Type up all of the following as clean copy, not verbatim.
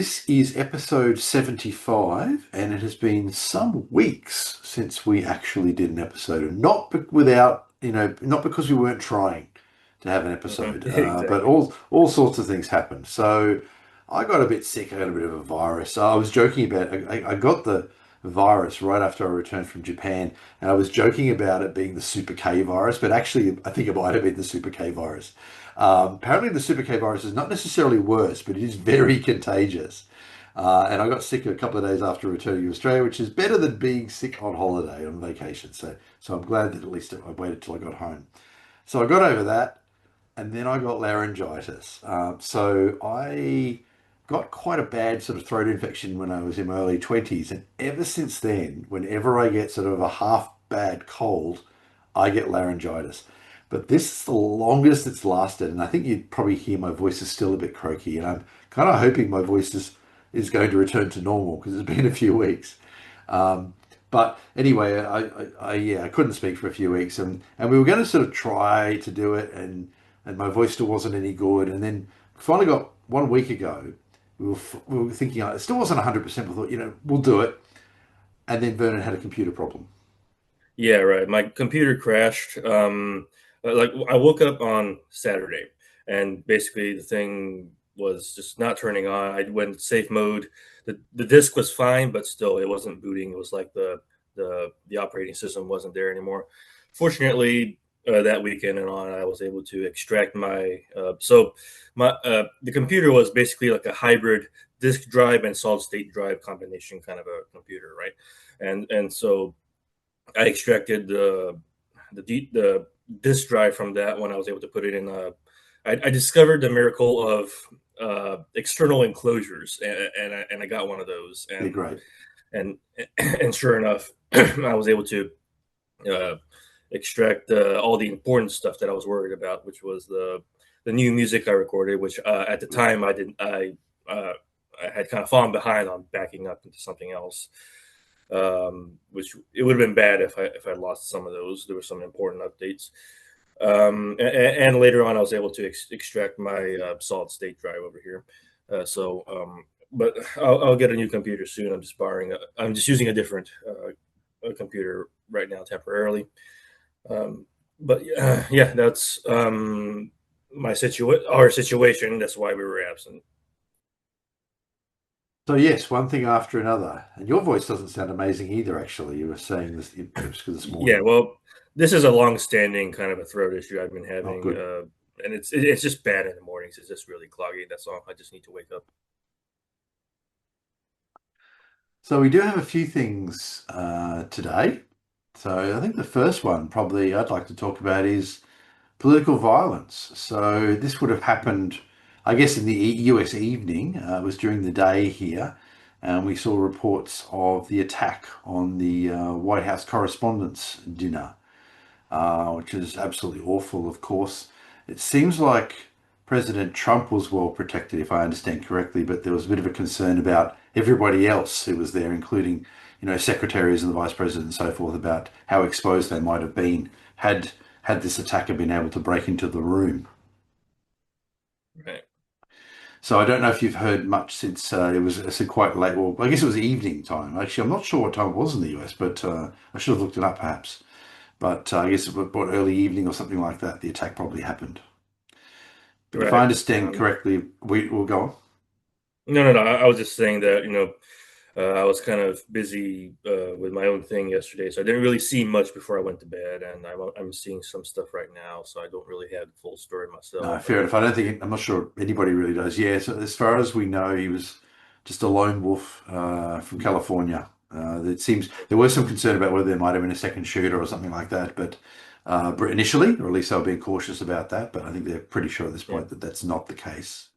This is episode 75, and it has been some weeks since we actually did an episode. And not because we weren't trying to have an episode, but Exactly. all sorts of things happened. So I got a bit sick. I got a bit of a virus. I was joking about. I got the virus right after I returned from Japan, and I was joking about it being the Super K virus, but actually, I think it might have been the Super K virus. Apparently, the Super K virus is not necessarily worse, but it is very contagious. And I got sick a couple of days after returning to Australia, which is better than being sick on holiday on vacation. So I'm glad that at least I waited till I got home. So I got over that, and then I got laryngitis. So I got quite a bad sort of throat infection when I was in my early 20s, and ever since then, whenever I get sort of a half bad cold, I get laryngitis. But this is the longest it's lasted, and I think you'd probably hear my voice is still a bit croaky, and I'm kind of hoping my voice is going to return to normal because it's been a few weeks. Um, but anyway, I couldn't speak for a few weeks, and we were going to sort of try to do it, and my voice still wasn't any good, and then finally got 1 week ago. We were thinking it still wasn't 100%. We thought, we'll do it, and then Vernon had a computer problem. Yeah, right. My computer crashed. Like I woke up on Saturday, and basically the thing was just not turning on. I went safe mode. The disk was fine, but still it wasn't booting. It was like the operating system wasn't there anymore. Fortunately, that weekend and on, I was able to extract my the computer was basically like a hybrid disk drive and solid state drive combination kind of a computer, right? And so I extracted the disk drive from that when I was able to put it in. I discovered the miracle of external enclosures, and I got one of those, They're great. and and sure enough, I was able to uh, extract all the important stuff that I was worried about, which was the new music I recorded, which at the time I had kind of fallen behind on backing up into something else, which it would have been bad if I lost some of those. There were some important updates, and later on I was able to extract my solid state drive over here. But I'll get a new computer soon. I'm just borrowing. I'm just using a different a computer right now temporarily. But yeah, that's our situation. That's why we were absent. So yes, one thing after another. And your voice doesn't sound amazing either, actually. You were saying this Yeah, morning. well, this is a long-standing kind of a throat issue I've been Oh, having, good. and it's just bad in the mornings. It's just really cloggy. That's all. I just need to wake up. So we do have a few things today. So I think the first one probably I'd like to talk about is political violence. So this would have happened, I guess, in the US evening. It was during the day here. And we saw reports of the attack on the White House Correspondents' Dinner, which is absolutely awful, of course. It seems like President Trump was well protected, if I understand correctly, but there was a bit of a concern about everybody else who was there, including, secretaries and the vice president and so forth, about how exposed they might have been had this attacker been able to break into the room. Right. So I don't know if you've heard much since it was quite late. Well, I guess it was evening time. Actually, I'm not sure what time it was in the US, but I should have looked it up perhaps. But I guess about early evening or something like that, the attack probably happened. But if I Right. understand correctly, we will go on. No, no, no. I was just saying that I was kind of busy with my own thing yesterday, so I didn't really see much before I went to bed, and I'm seeing some stuff right now, so I don't really have the full story No, myself. fair enough. I don't think I'm not sure anybody really does. Yeah, so as far as we know, he was just a lone wolf from California. It seems there was some concern about whether there might have been a second shooter or something like that, but initially, or at least they were being cautious about that. But I think they're pretty sure at this Yeah, point that that's not the case.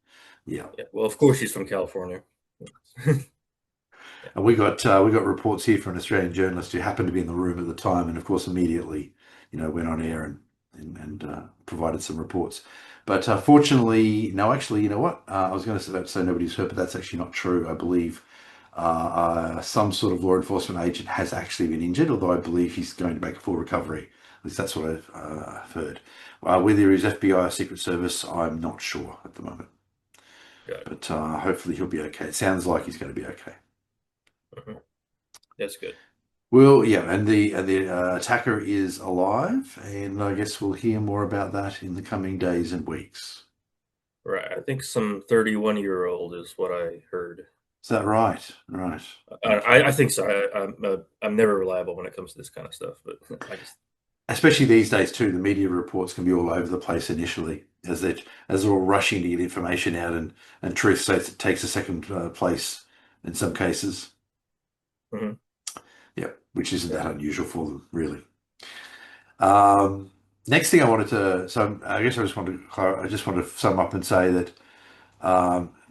Yeah. yeah. Well, of course, he's from California. Yeah, And we got reports here from an Australian journalist who happened to be in the room at the time, and of course immediately, went on air and provided some reports. But fortunately, no, actually, you know what? I was going to say nobody's hurt, but that's actually not true. I believe some sort of law enforcement agent has actually been injured, although I believe he's going to make a full recovery. At least that's what I've heard. Whether he's FBI or Secret Service, I'm not sure at the moment. Got it. but hopefully he'll be okay. It sounds like he's going to be okay. Mhm. That's good. Well, yeah, and the attacker is alive, and I guess we'll hear more about that in the coming days and weeks. Right. I think some 31-year-old is what I heard. Is that right? Right. I, Okay. I think so. I'm never reliable when it comes to this kind of stuff, but I just Especially these days too, the media reports can be all over the place initially as they're all rushing to get information out, and truth says it takes a second place in some cases. mhm. Yeah, which isn't Yeah. that unusual for them, really. Um, next thing I wanted to, so I guess I just wanted to sum up and say that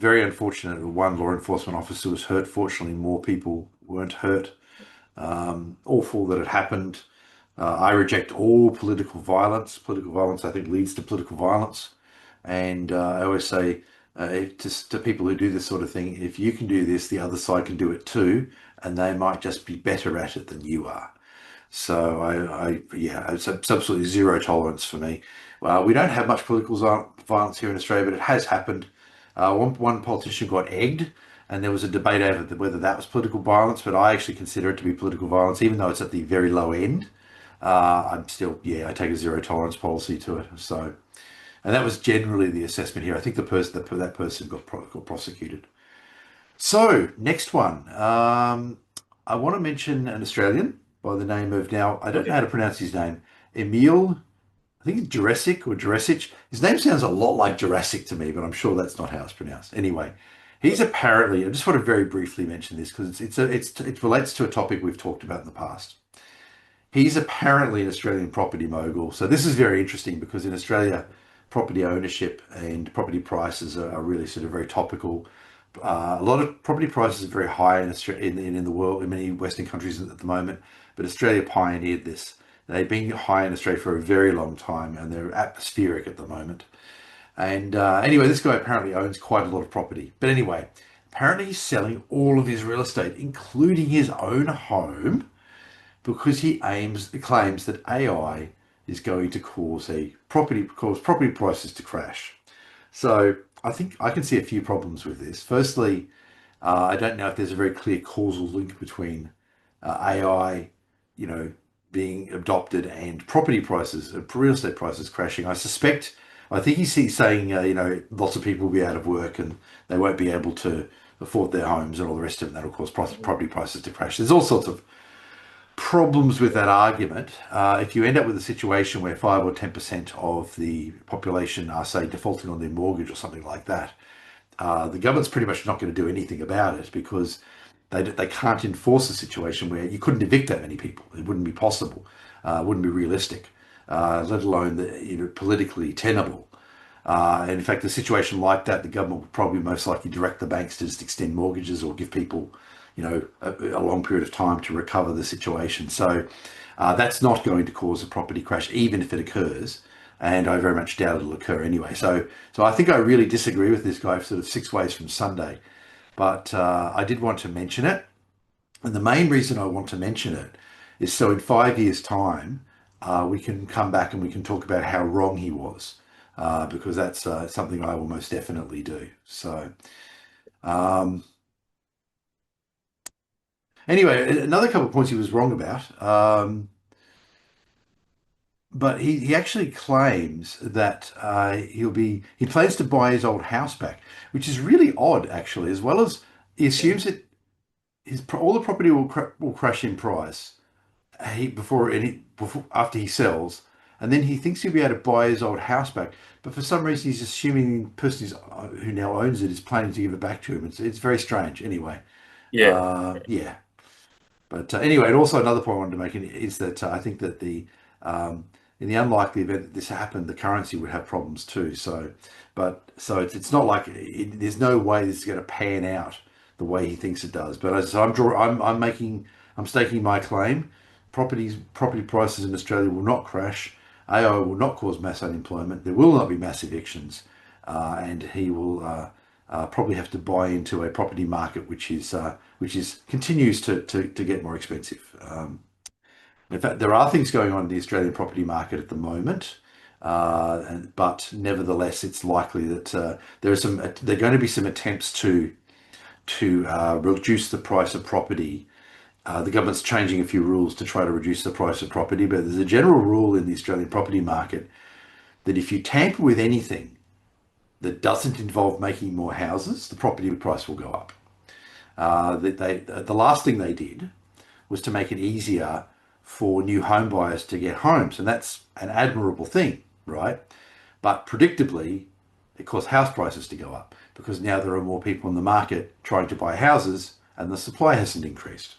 very unfortunate. One law enforcement officer was hurt. Fortunately, more people weren't hurt. Awful that it happened. I reject all political violence. Political violence, I think, leads to political violence. And I always say to people who do this sort of thing, if you can do this, the other side can do it too, and they might just be better at it than you are. So yeah, it's absolutely zero tolerance for me. We don't have much political violence here in Australia, but it has happened. One politician got egged, and there was a debate over whether that was political violence. But I actually consider it to be political violence, even though it's at the very low end. I'm still, yeah, I take a zero tolerance policy to it. So, and that was generally the assessment here. I think the person that person got prosecuted. So, next one. I want to mention an Australian by the name of, now, I don't know Okay. how to pronounce his name, Emil, I think it's Juresic or Juresic. His name sounds a lot like Jurassic to me, but I'm sure that's not how it's pronounced. Anyway, he's apparently, I just want to very briefly mention this because it relates to a topic we've talked about in the past. He's apparently an Australian property mogul. So this is very interesting because in Australia, property ownership and property prices are really sort of very topical. A lot of property prices are very high in Australia, in the world, in many Western countries at the moment. But Australia pioneered this. They've been high in Australia for a very long time, and they're atmospheric at the moment. And anyway, this guy apparently owns quite a lot of property. But anyway, apparently he's selling all of his real estate, including his own home, because he claims that AI is going to cause property prices to crash. So I think I can see a few problems with this. Firstly, I don't know if there's a very clear causal link between AI, you know, being adopted and property prices, real estate prices crashing. I think he's saying, lots of people will be out of work and they won't be able to afford their homes and all the rest of it. That'll cause property prices to crash. There's all sorts of problems with that argument. If you end up with a situation where 5 or 10% of the population are, say, defaulting on their mortgage or something like that, the government's pretty much not going to do anything about it because they can't enforce a situation where you couldn't evict that many people. It wouldn't be possible. Wouldn't be realistic, let alone politically tenable. And in fact, a situation like that, the government would probably most likely direct the banks to just extend mortgages or give people, a long period of time to recover the situation. So that's not going to cause a property crash, even if it occurs. And I very much doubt it'll occur anyway. So I think I really disagree with this guy sort of 6 ways from Sunday. But I did want to mention it. And the main reason I want to mention it is so in 5 years' time, we can come back and we can talk about how wrong he was, because that's something I will most definitely do. So, um, anyway, another couple of points he was wrong about. But he actually claims that he plans to buy his old house back, which is really odd, actually, as well as he Mhm. assumes that all the property will crash in price before after he sells, and then he thinks he'll be able to buy his old house back. But for some reason, he's assuming the person who now owns it is planning to give it back to him. It's very strange. Anyway, Yeah. yeah. But anyway, and also another point I wanted to make is that I think that in the unlikely event that this happened, the currency would have problems too. So it's not like there's no way this is going to pan out the way he thinks it does. But as I'm staking my claim. Property prices in Australia will not crash. AI will not cause mass unemployment. There will not be mass evictions, and he will probably have to buy into a property market which is continues to get more expensive. In fact, there are things going on in the Australian property market at the moment. But nevertheless, it's likely that there are going to be some attempts to reduce the price of property. The government's changing a few rules to try to reduce the price of property, but there's a general rule in the Australian property market that if you tamper with anything that doesn't involve making more houses, the property price will go up. The last thing they did was to make it easier for new home buyers to get homes, and that's an admirable thing, right? But predictably, it caused house prices to go up because now there are more people in the market trying to buy houses, and the supply hasn't increased.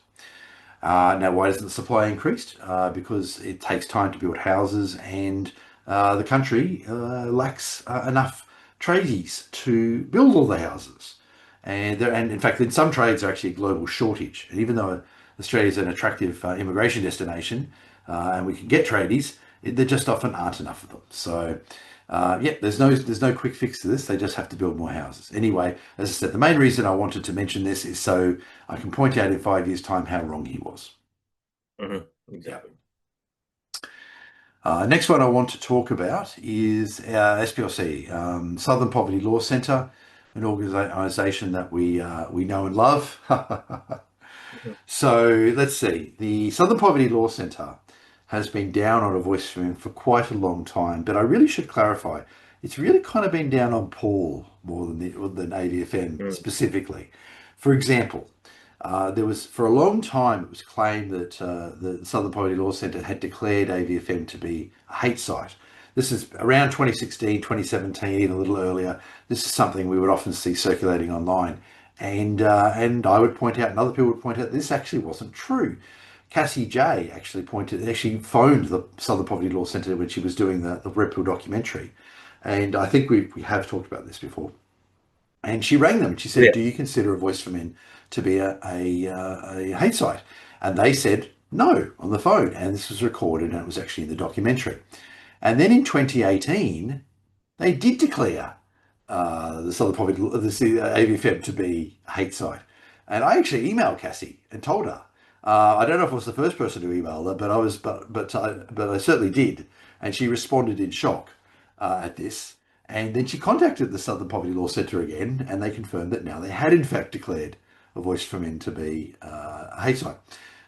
Now, why hasn't the supply increased? Because it takes time to build houses, and the country lacks enough tradies to build all the houses. And in fact, in some trades, are actually a global shortage. And even though Australia is an attractive immigration destination, and we can get tradies, there just often aren't enough of them. So, yeah, there's no quick fix to this. They just have to build more houses. Anyway, as I said, the main reason I wanted to mention this is so I can point out in 5 years' time how wrong he was. Exactly. Next one I want to talk about is SPLC, Southern Poverty Law Centre, an organisation that we know and love. So let's see. The Southern Poverty Law Centre has been down on a voice from him for quite a long time, but I really should clarify, it's really kind of been down on Paul more than AVFM specifically. For example, there was, for a long time, it was claimed that the Southern Poverty Law Centre had declared AVFM to be a hate site. This is around 2016, 2017, even a little earlier. This is something we would often see circulating online. And I would point out, and other people would point out, this actually wasn't true. Cassie J actually phoned the Southern Poverty Law Centre when she was doing the Red Pill documentary. And I think we have talked about this before. And she rang them and she said, do you consider A Voice for Men to be a hate site? And they said no on the phone. And this was recorded and it was actually in the documentary. And then in 2018, they did declare the Southern Poverty, the AVFM to be a hate site. And I actually emailed Cassie and told her. I don't know if I was the first person to email her, but I certainly did. And she responded in shock at this. And then she contacted the Southern Poverty Law Centre again, and they confirmed that now they had in fact declared A Voice for Men to be a hate site.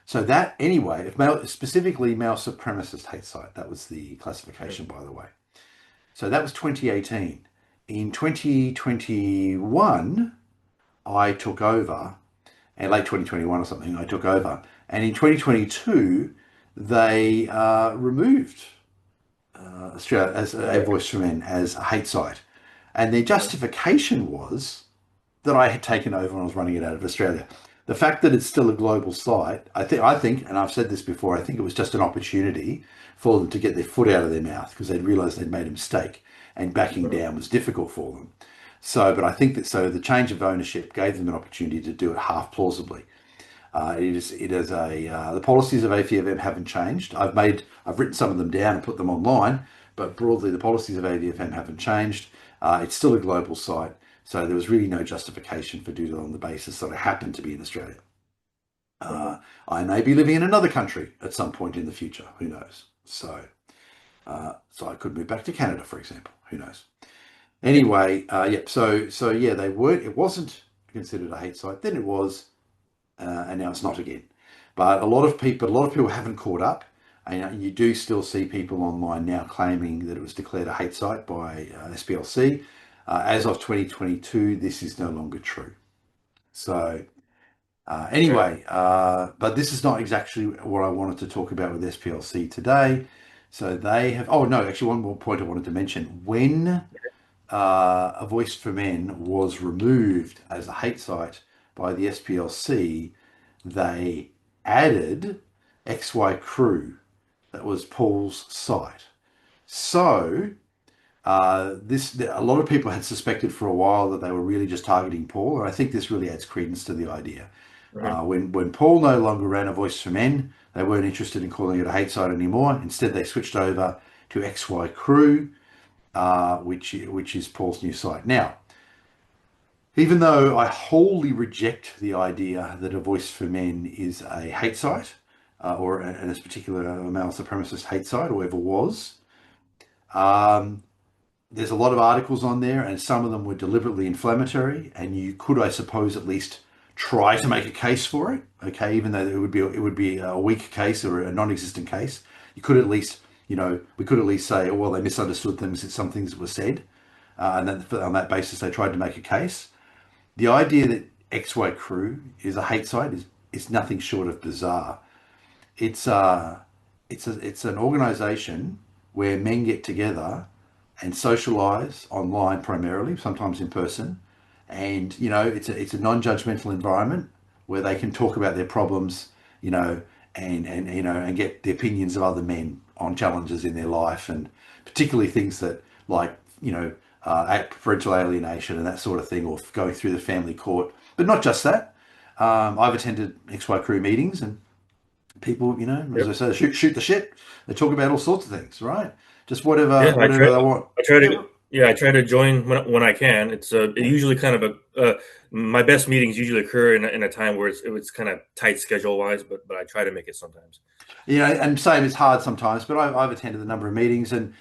So that, anyway, specifically male supremacist hate site, that was the classification, by the way. So that was 2018. In 2021, I took over, and late 2021 or something, I took over. And in 2022, they removed Australia as A Voice for Men as a hate site. And their justification was that I had taken over and I was running it out of Australia. The fact that it's still a global site, I think, and I've said this before, I think it was just an opportunity for them to get their foot out of their mouth because they'd realised they'd made a mistake and backing down was difficult for them. So, but I think that the change of ownership gave them an opportunity to do it half plausibly. The policies of AVFM haven't changed. I've written some of them down and put them online, but broadly the policies of AVFM haven't changed. It's still a global site, so there was really no justification for doing it on the basis that I happen to be in Australia. I may be living in another country at some point in the future. Who knows? So I could move back to Canada, for example. Who knows? Anyway, yeah. So yeah, they weren't. It wasn't considered a hate site. Then it was. And now it's not again. But a lot of people haven't caught up. And you do still see people online now claiming that it was declared a hate site by SPLC. As of 2022, this is no longer true. So anyway, but this is not exactly what I wanted to talk about with SPLC today. So they have, oh no, actually one more point I wanted to mention. When A Voice for Men was removed as a hate site by the SPLC, they added XY Crew, that was Paul's site. So a lot of people had suspected for a while that they were really just targeting Paul, and I think this really adds credence to the idea. When Paul no longer ran A Voice for Men, they weren't interested in calling it a hate site anymore. Instead, they switched over to XY Crew, which is Paul's new site. Now, even though I wholly reject the idea that A Voice for Men is a hate site, or in this particular male supremacist hate site, or ever was, There's a lot of articles on there, and some of them were deliberately inflammatory. And you could, I suppose, at least try to make a case for it. Okay, even though it would be a weak case or a non-existent case, you could at least, we could at least say, oh, well, they misunderstood things. Some things that were said, and then on that basis, they tried to make a case. The idea that XY Crew is a hate site is nothing short of bizarre. It's it's an organisation where men get together and socialise online primarily, sometimes in person, and it's a non-judgmental environment where they can talk about their problems, and get the opinions of other men on challenges in their life, and particularly things that like parental alienation and that sort of thing, or going through the family court. But not just that. I've attended XY Crew meetings, and people, as I Yep. say, shoot the shit. They talk about all sorts of things, right? Just whatever, Yeah, whatever they want. I try Yeah, to, yeah, I try to join when I can. It's it yeah. usually kind of my best meetings usually occur in a time where it's kind of tight schedule wise, but I try to make it sometimes. And same, it's hard sometimes, but I've attended a number of meetings, and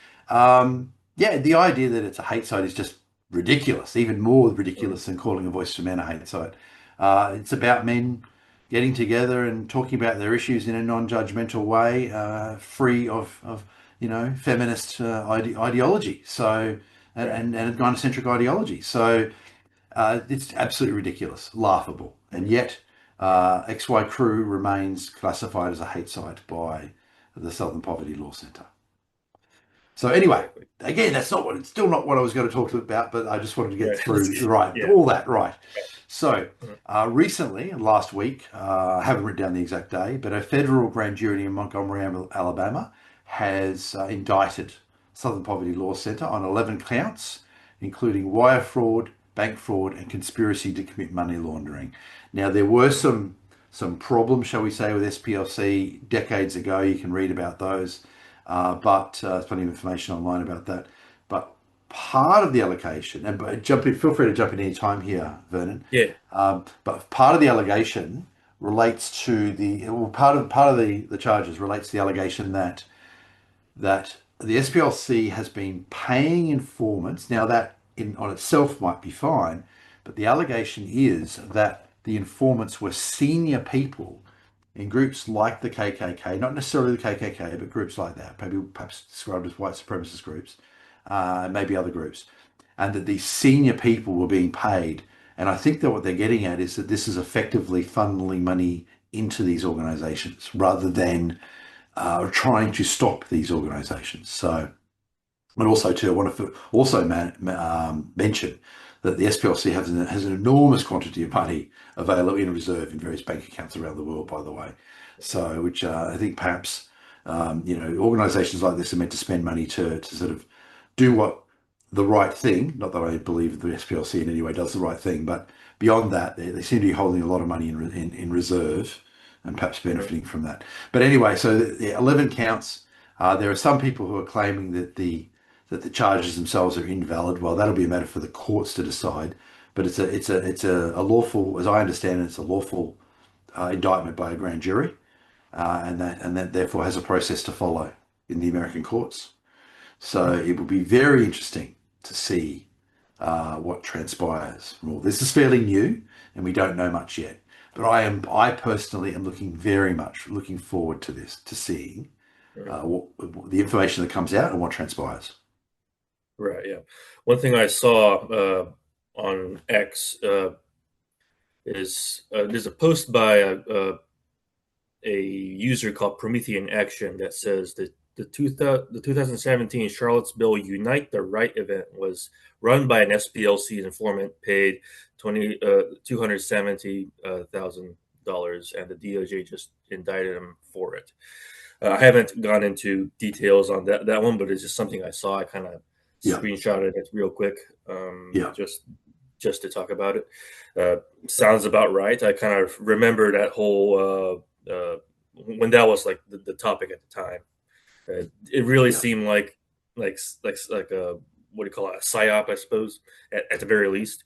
yeah, the idea that it's a hate site is just ridiculous, even more Mm. ridiculous than calling a voice for men a hate site. It's about men getting together and talking about their issues in a non-judgmental way, free of feminist ideology. So Right. and gynocentric ideology. So it's absolutely ridiculous, laughable, and yet XY Crew remains classified as a hate site by the Southern Poverty Law Centre. So anyway, Exactly. again, it's still not what I was going to talk to about, but I just wanted to get Right. through right Yeah. all that right. So Mhm. recently, last week, I haven't written down the exact day, but a federal grand jury in Montgomery, Alabama, has indicted Southern Poverty Law Centre on 11 counts, including wire fraud, bank fraud, and conspiracy to commit money laundering. Now, there were some problems, shall we say, with SPLC decades ago. You can read about those, but there's plenty of information online about that. But part of the allocation, and jump in, feel free to jump in any time here, Vernon. Yeah. But part of the allegation relates to part of the charges relates to the allegation that the SPLC has been paying informants. Now that in on itself might be fine, but the allegation is that the informants were senior people in groups like the KKK, not necessarily the KKK, but groups like that, maybe perhaps described as white supremacist groups, maybe other groups, and that these senior people were being paid. And I think that what they're getting at is that this is effectively funneling money into these organizations rather than trying to stop these organisations. So, and also too, I want to also mention that the SPLC has an enormous quantity of money available in reserve in various bank accounts around the world. By the way, so which I think perhaps organisations like this are meant to spend money to sort of do what the right thing. Not that I believe the SPLC in any way does the right thing, but beyond that, they seem to be holding a lot of money in reserve and perhaps Right. benefiting from that. But anyway, so the 11 counts. There are some people who are claiming that the charges themselves are invalid. Well, that'll be a matter for the courts to decide. But it's a lawful, as I understand it, it's a lawful indictment by a grand jury, and that therefore has a process to follow in the American courts. So it will be very interesting to see what transpires from all this. Is fairly new, and we don't know much yet. But I personally am very much looking forward to this, to seeing Right. the information that comes out and what transpires. Right. Yeah. One thing I saw on X is there's a post by a user called Promethean Action that says that the 2017 Charlottesville Unite the Right event was run by an SPLC informant paid $270,000, and the DOJ just indicted him for it. I haven't gone into details on that one, but it's just something I saw. I kind of Yeah, screenshotted it real quick, yeah, just to talk about it. Uh, Sounds about right. I kind of remember that whole when that was like the topic at the time. It really yeah, seemed like a what do you call it, a psyop, I suppose, at the very least,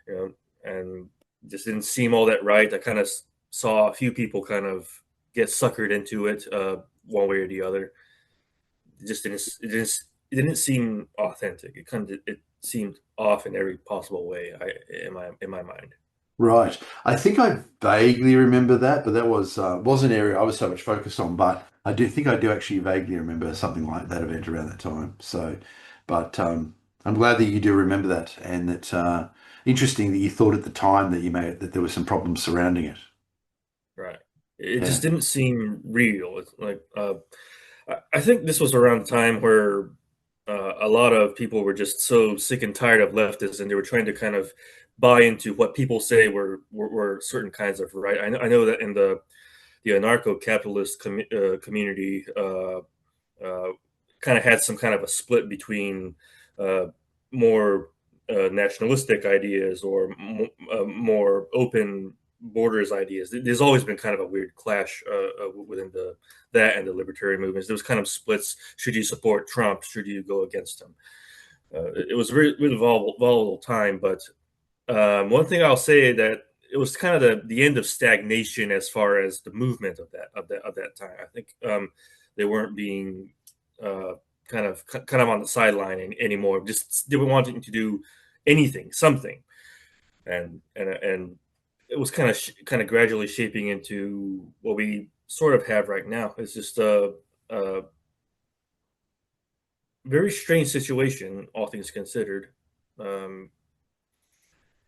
you know, and just didn't seem all that right. I kind of saw a few people kind of get suckered into it one way or the other. It just didn't. It didn't. it didn't seem authentic. It seemed off in every possible way. In my mind. Right. I think I vaguely remember that, but that was an area I was so much focused on. But I do think I do actually vaguely remember something like that event around that time. So, but I'm glad that you do remember that, and that interesting that you thought at the time that you made that there were some problems surrounding it. Right. It Yeah. just didn't seem real. It's like I think this was around the time where a lot of people were just so sick and tired of leftists, and they were trying to kind of buy into what people say were certain kinds of right. I know that in the anarcho-capitalist community, uh, kind of had some kind of a split between uh, more nationalistic ideas or more open borders ideas. There's always been kind of a weird clash within the that and the libertarian movements. There was kind of splits. Should you support Trump? Should you go against him? It was a really volatile time. But one thing I'll say that it was kind of the end of stagnation as far as the movement of that time. I think they weren't being uh, kind of on the sideline anymore. Just they were wanting to do anything, something, and it was kind of gradually shaping into what we sort of have right now. It's just a very strange situation, all things considered. Um,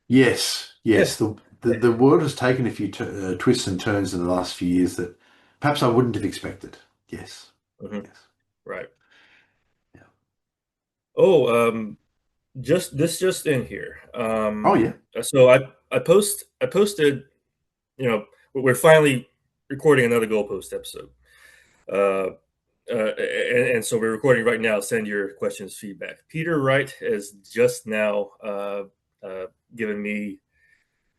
Yes. yeah. Yes. The world has taken a few twists and turns in the last few years that perhaps I wouldn't have expected. Yes. Mhm. Yes. Right. Yeah. Oh, just in here. Oh yeah. So I posted. You know, we're finally recording another goalpost episode. Uh, and so we're recording right now. Send your questions, feedback. Peter Wright has just now given me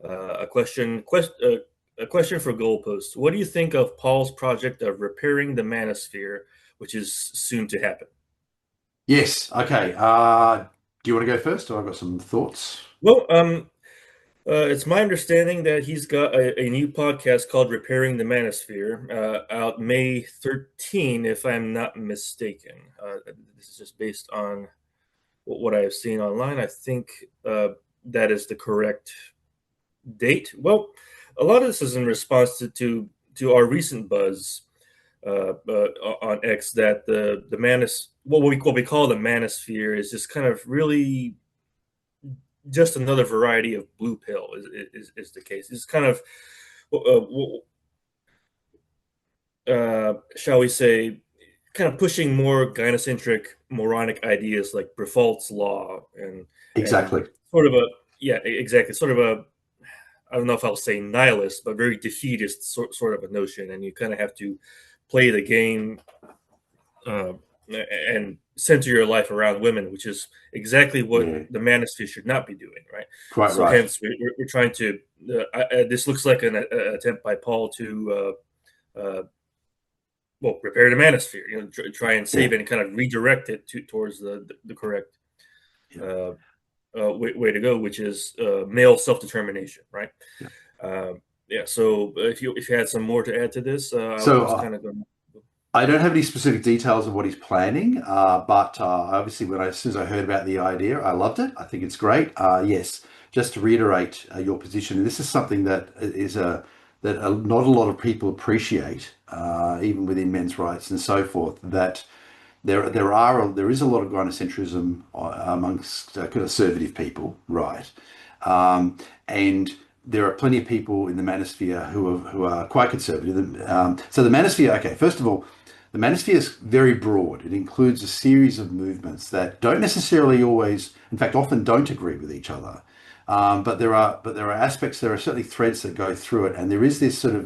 a question for goalpost. What do you think of Paul's project of repairing the manosphere, which is soon to happen? Yes. Okay. Do you want to go first, or I've got some thoughts? Well, it's my understanding that he's got a new podcast called Repairing the Manosphere out May 13, if I'm not mistaken. This is just based on what I have seen online. I think that is the correct date. Well, a lot of this is in response to our recent buzz on X that the manos what we call the manosphere is just kind of really just another variety of blue pill is the case. It's kind of shall we say, kind of pushing more gynocentric moronic ideas like Briffault's law and Exactly. sort of a yeah exactly sort of a I don't know if I'll say nihilist but very defeatist sort of a notion, and you kind of have to play the game uh, and center your life around women, which is exactly what Yeah. the manosphere should not be doing, right? Quite So, right. hence, we're trying to. This looks like an attempt by Paul to, well, repair the manosphere. You know, try and save Yeah. it and kind of redirect it towards the correct Yeah. uh, way to go, which is male self determination, right? Yeah. Yeah. So, if you had some more to add to this, I So was kind of going. I don't have any specific details of what he's planning, but obviously, as soon as I heard about the idea, I loved it. I think it's great. Yes, just to reiterate your position, this is something that is not a lot of people appreciate, even within men's rights and so forth. That there is a lot of gynocentrism amongst conservative people, right? And there are plenty of people in the manosphere who are quite conservative. So the manosphere, okay, first of all, the manosphere is very broad. It includes a series of movements that don't necessarily always, in fact, often don't agree with each other. But there are aspects, there are certainly threads that go through it, and there is this sort of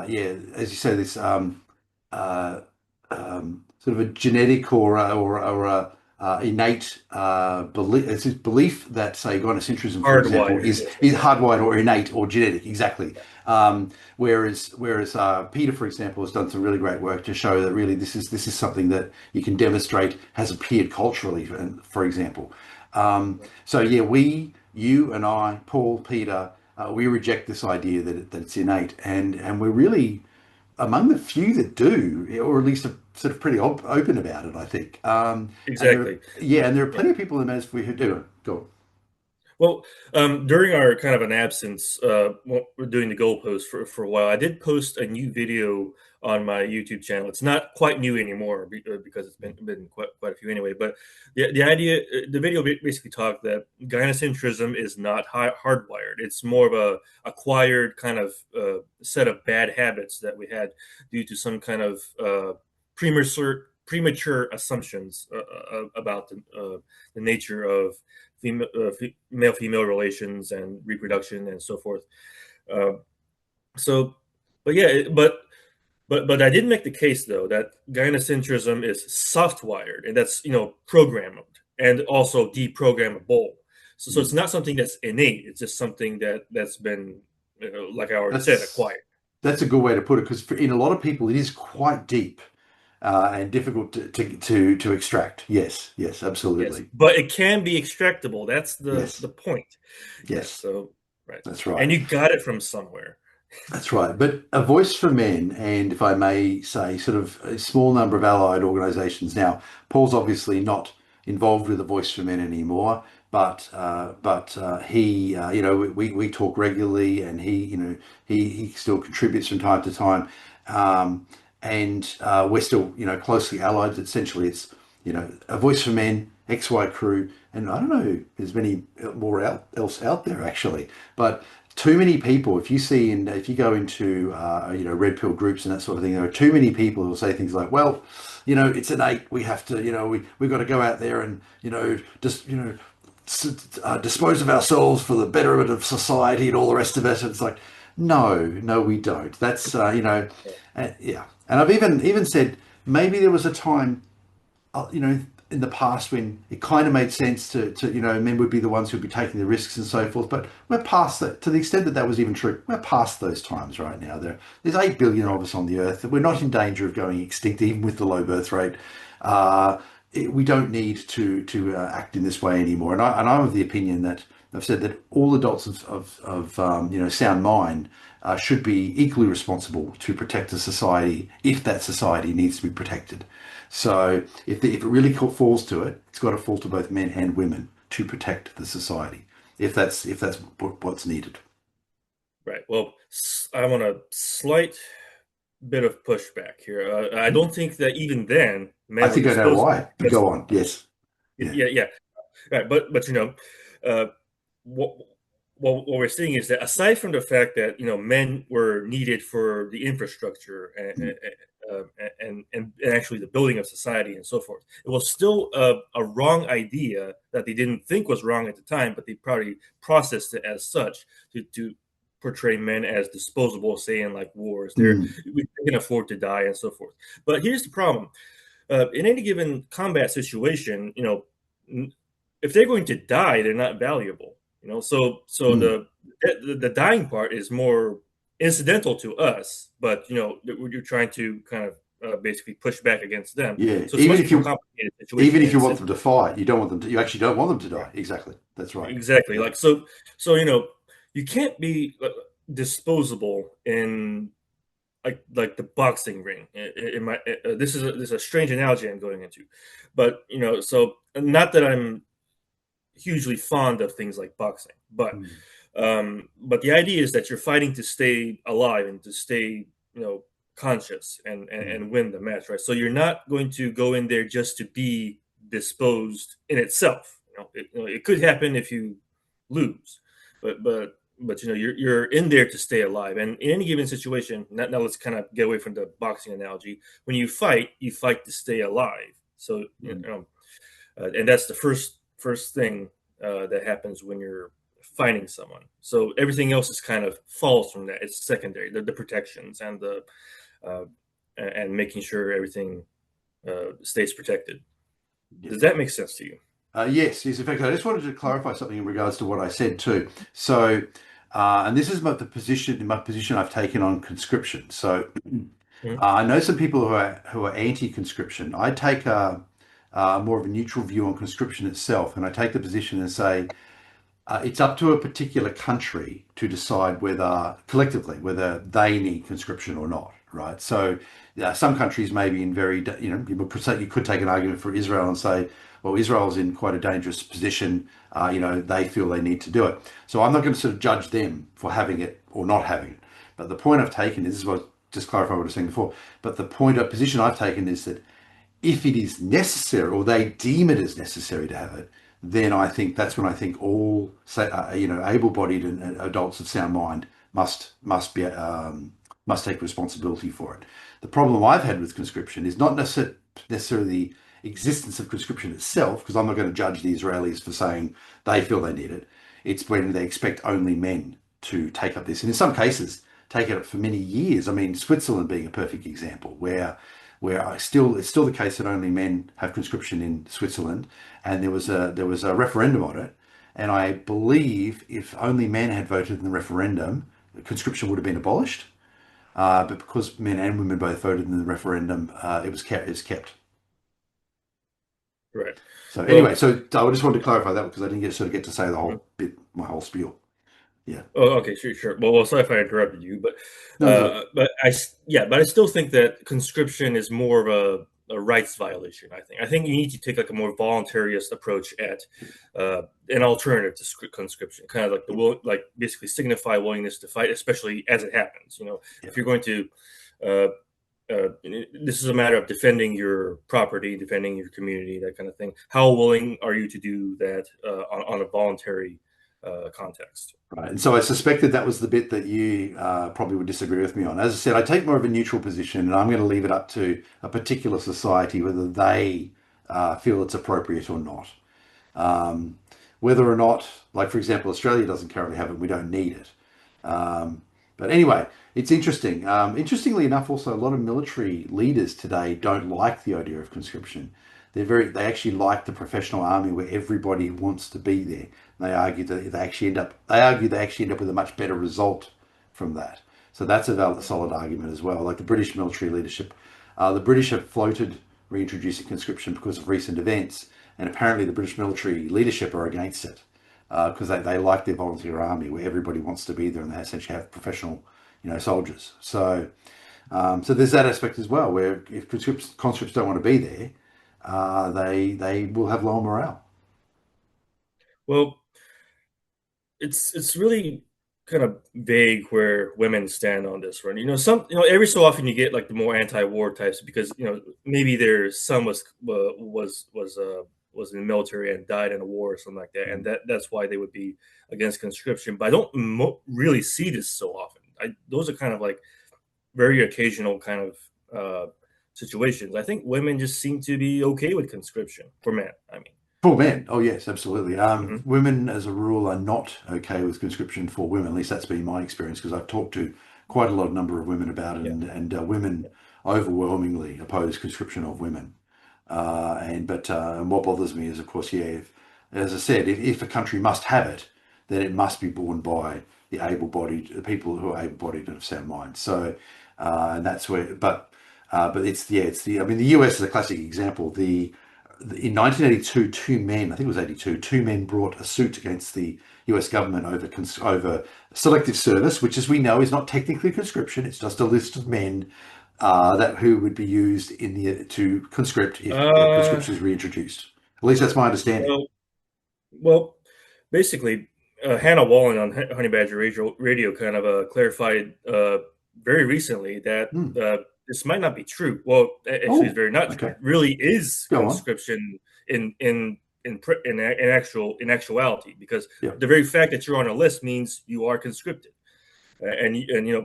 yeah, as you say, this uh, sort of a genetic or innate belief. It's this belief that, say, gynocentrism, for example, Hardwired. is hardwired or innate or genetic, exactly. Whereas Peter, for example, has done some really great work to show that really this is something that you can demonstrate has appeared culturally, for example. So yeah, you and I, Paul, Peter, we reject this idea that it's innate, and we're really among the few that do, or at least are sort of pretty open about it, I think. And Exactly. there are Yeah. plenty of people in the manosphere who do. Go. Well, during our kind of an absence, we're doing the goalpost for a while. I did post a new video on my YouTube channel. It's not quite new anymore because it's been quite a few anyway. But the idea, the video basically talked that gynocentrism is not hardwired. It's more of a acquired kind of set of bad habits that we had due to some kind of premature assumptions about the nature of male female relations and reproduction and so forth. Uh, so, but yeah, but I did make the case though that gynocentrism is soft wired and that's programmed and also deprogrammable. So it's Mm. not something that's innate. It's just something that's been like I already said, That's acquired. that's a good way to put it, because in a lot of people it is quite deep and difficult to extract. Yes, yes, Yes, absolutely. but it can be extractable. That's Yes, the point. Yes. yes, So right, that's and right. you got it from somewhere. That's right. But A Voice for Men, and if I may say, sort of a small number of allied organisations. Now, Paul's obviously not involved with A Voice for Men anymore, but he, we talk regularly, and he still contributes from time to time, and we're still closely allied. Essentially, it's A Voice for Men, XY Crew, and I don't know if there's many more else out there actually, but too many people. If you go into red pill groups and that sort of thing, there are too many people who will say things like, well, it's innate, we have to, we've got to go out there and just dispose of ourselves for the betterment of society and all the rest of it. And it's like, no, we don't. That's yeah. And I've even said maybe there was a time, in the past when it kind of made sense to men would be the ones who'd be taking the risks and so forth. But we're past that. To the extent that that was even true, we're past those times right now. There's 8 billion Right. of us on the earth. We're not in danger of going extinct, even with the low birth rate. We don't need to act in this way anymore. And I'm of the opinion that I've said that all adults of sound mind should be equally responsible to protect the society if that society needs to be protected. So if it really falls to it, it's got to fall to both men and women to protect the society, if that's what's needed. Right. Well, I want a slight bit of pushback here. I don't think that even then I men were think I know disposable why, but because go on. Yes. Yeah. yeah. Right. But uh, what what we're seeing is that aside from the fact that men were needed for the infrastructure Mm. and actually the building of society and so forth, it was still a wrong idea that they didn't think was wrong at the time, but they probably processed it as such to portray men as disposable, say in like wars. Mm. They can afford to die and so forth. But here's the problem: in any given combat situation, if they're going to die, they're not valuable. So Mm. the dying part is more incidental to us, but you're trying to kind of basically push back against them. Yeah. So it's a much more complicated situation. Even if And you it's want them to fight, you don't want them to. You actually don't want them to right, die. Exactly. That's right. exactly Yeah. like so you can't be disposable in like the boxing ring. This is a strange analogy I'm going into, but so not that I'm hugely fond of things like boxing, Mm. but the idea is that you're fighting to stay alive and to stay conscious Mm. and win the match, right? So you're not going to go in there just to be disposed in itself. It could happen if you lose, but you're in there to stay alive. And in any given situation, now let's kind of get away from the boxing analogy. When you fight to stay alive. So Mm. and that's the first thing that happens when you're fighting someone. So everything else is kind of falls from that. It's secondary, the protections and the uh, and making sure everything stays protected. Yeah. Does that make sense to you? Yes, yes. In fact, I just wanted to clarify something in regards to what I said too. So, and this is my position I've taken on conscription. So, Mhm. I know some people who are anti-conscription. I take a more of a neutral view on conscription itself, and I take the position and say it's up to a particular country to decide whether, collectively, whether they need conscription or not, right? So, some countries may be in very, you could take an argument for Israel and say, well, Israel's in quite a dangerous position. They feel they need to do it. So I'm not going to sort of judge them for having it or not having it. But the point I've taken is what, just clarify what I was saying before. But the position I've taken is that if it is necessary or they deem it as necessary to have it, then I think that's when I think all say able-bodied and adults of sound mind must take responsibility for it. The problem I've had with conscription is not necessarily the existence of conscription itself, because I'm not going to judge the Israelis for saying they feel they need it. It's when they expect only men to take up this, and in some cases take it up for many years. I mean, Switzerland being a perfect example, where it's still the case that only men have conscription in Switzerland, and there was a referendum on it, and I believe if only men had voted in the referendum, conscription would have been abolished. But because men and women both voted in the referendum, it was kept. It's kept. Right. So anyway, so I just wanted to clarify that because I didn't get to say the whole bit, my whole spiel. Yeah. Oh, okay, sure. Well, sorry if I interrupted you, but No, but I still think that conscription is more of a rights violation. I think you need to take like a more voluntarist approach at an alternative to conscription, kind of like like basically signify willingness to fight, especially as it happens. If you're going to this is a matter of defending your property, defending your community, that kind of thing. How willing are you to do that on a voluntary context? right. And so I suspected that was the bit that you probably would disagree with me on. As I said, I take more of a neutral position, and I'm going to leave it up to a particular society whether they feel it's appropriate or not. Whether or not, like for example, Australia doesn't currently have it, we don't need it. But anyway, it's interesting. Interestingly enough, also a lot of military leaders today don't like the idea of conscription. They actually like the professional army where everybody wants to be there. They argue that they actually end up with a much better result from that. So that's a solid argument as well. Like the British military leadership, the British have floated reintroducing conscription because of recent events, and apparently the British military leadership are against it because they like their volunteer army where everybody wants to be there and they essentially have professional, soldiers. So there's that aspect as well where if conscripts don't want to be there, they will have lower morale. Well, it's really kind of vague where women stand on this one. Every so often you get like the more anti-war types because maybe their son was in the military and died in a war or something like that, and that's why they would be against conscription. But I don't really see this so often. Those are kind of like very occasional kind of situations. I think women just seem to be okay with conscription for men. I mean. For men, oh yes, absolutely. Mm-hmm. Women, as a rule, are not okay with conscription for women. At least that's been my experience because I've talked to quite a lot of number of women about it, and women overwhelmingly oppose conscription of women. And what bothers me is, of course, as I said, if a country must have it, then it must be borne by the people who are able-bodied and of sound mind. So, and that's where, but I mean, the US is a classic example. In 1982, two men, I think it was 82, two men brought a suit against the US government over selective service, which, as we know, is not technically conscription. It's just a list of men who would be used to conscript if conscription is reintroduced. At least that's my understanding. Well, basically, Hannah Wallen on Honey Badger Radio kind of clarified very recently that this might not be true. Well, actually, it's very not true. It really is conscription in actuality, because the very fact that you're on a list means you are conscripted, and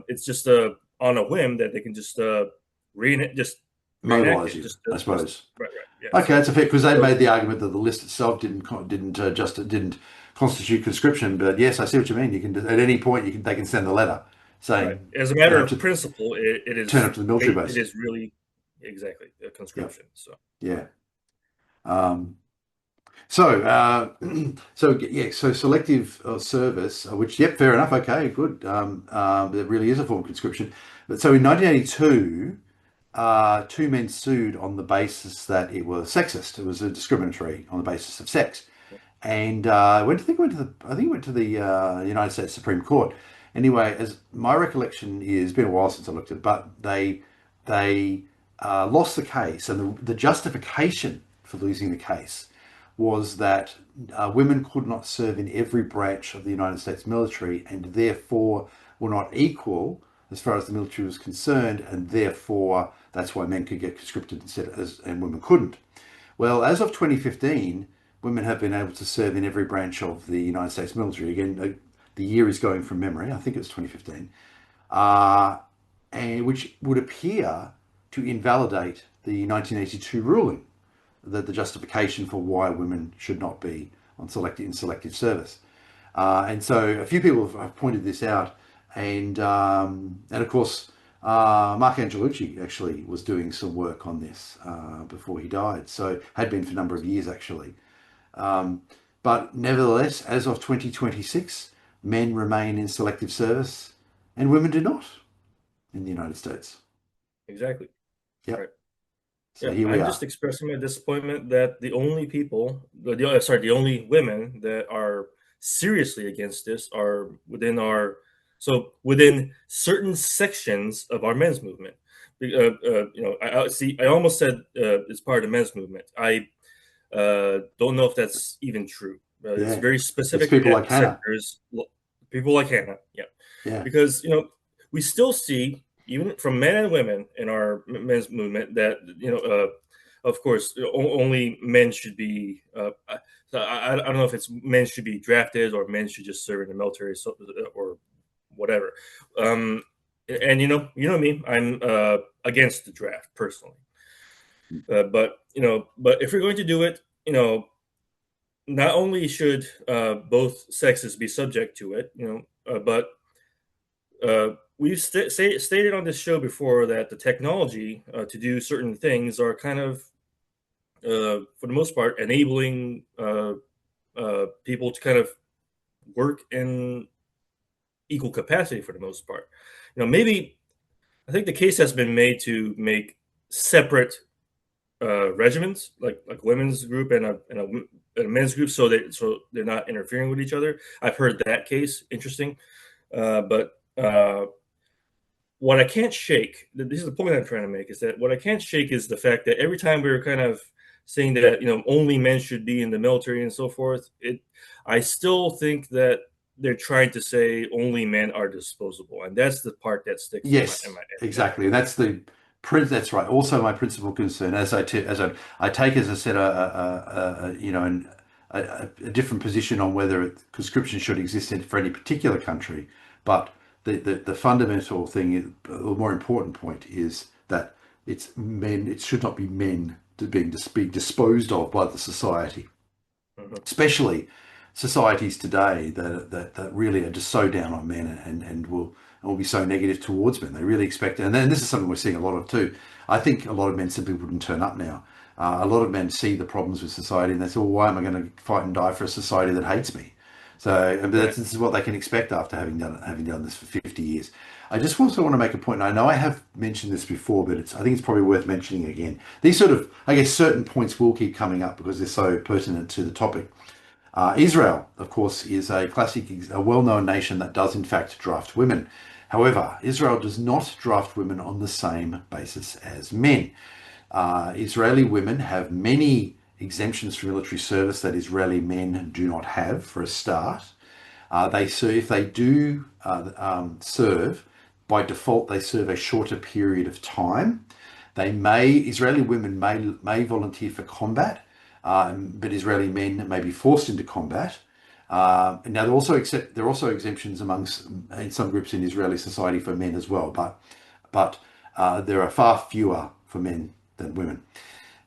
it's just on a whim that they can just mobilize you, I suppose. Right. Yeah. Okay, that's a fair, because they made the argument that the list itself didn't constitute conscription. But yes, I see what you mean. You can at any point they can send a letter saying, right. As a matter of principle, it is turn up to the military base. It is really exactly a conscription. Yep. So selective service, which fair enough. Okay, good. There really is a form of conscription. But so in 1982. Two men sued on the basis that it was sexist. It was discriminatory on the basis of sex. and I think it went to the United States Supreme Court. Anyway, as my recollection is, it's been a while since I looked at it, but they lost the case, and the justification for losing the case was that women could not serve in every branch of the United States military, and therefore were not equal as far as the military was concerned, and therefore that's why men could get conscripted and women couldn't. Well, as of 2015, women have been able to serve in every branch of the United States military. Again, the year is going from memory. I think it was 2015, uh, and which would appear to invalidate the 1982 ruling, that the justification for why women should not be in selective service. And so a few people have pointed this out, and of course, Mark Angelucci actually was doing some work on this before he died, so had been for a number of years actually. Um, but nevertheless, as of 2026, men remain in selective service, and women do not in the United States. Exactly. Yep. Right. So Yeah, here we I'm are. just expressing my disappointment that the only people, sorry, the only women that are seriously against this are within certain sections of our men's movement. I see. I almost said it's part of the men's movement. I don't know if that's even true. It's Yeah. very It's specific people like Hannah. sectors. People like Hannah, yeah, Yeah. because we still see even from men and women in our men's movement that of course, only men should be. I don't know if it's men should be drafted or men should just serve in the military, or whatever. Um, and me, I'm against the draft personally. But if we're going to do it, not only should both sexes be subject to it, but we've stated on this show before that the technology to do certain things are kind of, for the most part, enabling people to kind of work in equal capacity for the most part. Maybe I think the case has been made to make separate regiments, like women's group and a men's group, so they're not interfering with each other. I've heard that case interesting, but what I can't shake. This is the point I'm trying to make: is that what I can't shake is the fact that every time we're kind of saying that only men should be in the military and so forth, I still think that they're trying to say only men are disposable, and that's the part that sticks in my Yes, exactly. And that's that's right. Also, my principal concern, I take, as I said, a different position on whether conscription should exist for any particular country, but the fundamental thing, the more important point, is that it's men. It should not be men being disposed of by the society, Mhm. especially societies today that really are just so down on men, and will be so negative towards men. They really expect, and then this is something we're seeing a lot of too. I think a lot of men simply wouldn't turn up now. A lot of men see the problems with society, and they say, well, why am I going to fight and die for a society that hates me? So, but Right. this is what they can expect after having done this for 50 years. I just also want to make a point, and I know I have mentioned this before, but I think it's probably worth mentioning again. These sort of, I guess, certain points will keep coming up because they're so pertinent to the topic. Israel, of course, is a well-known nation that does in fact draft women. However, Israel does not draft women on the same basis as men. Israeli women have many exemptions from military service that Israeli men do not have. For a start, they serve, if they do serve, by default they serve a shorter period of time. Israeli women may volunteer for combat, but Israeli men may be forced into combat. And now there are also exemptions in some groups in Israeli society for men as well, but there are far fewer for men than women.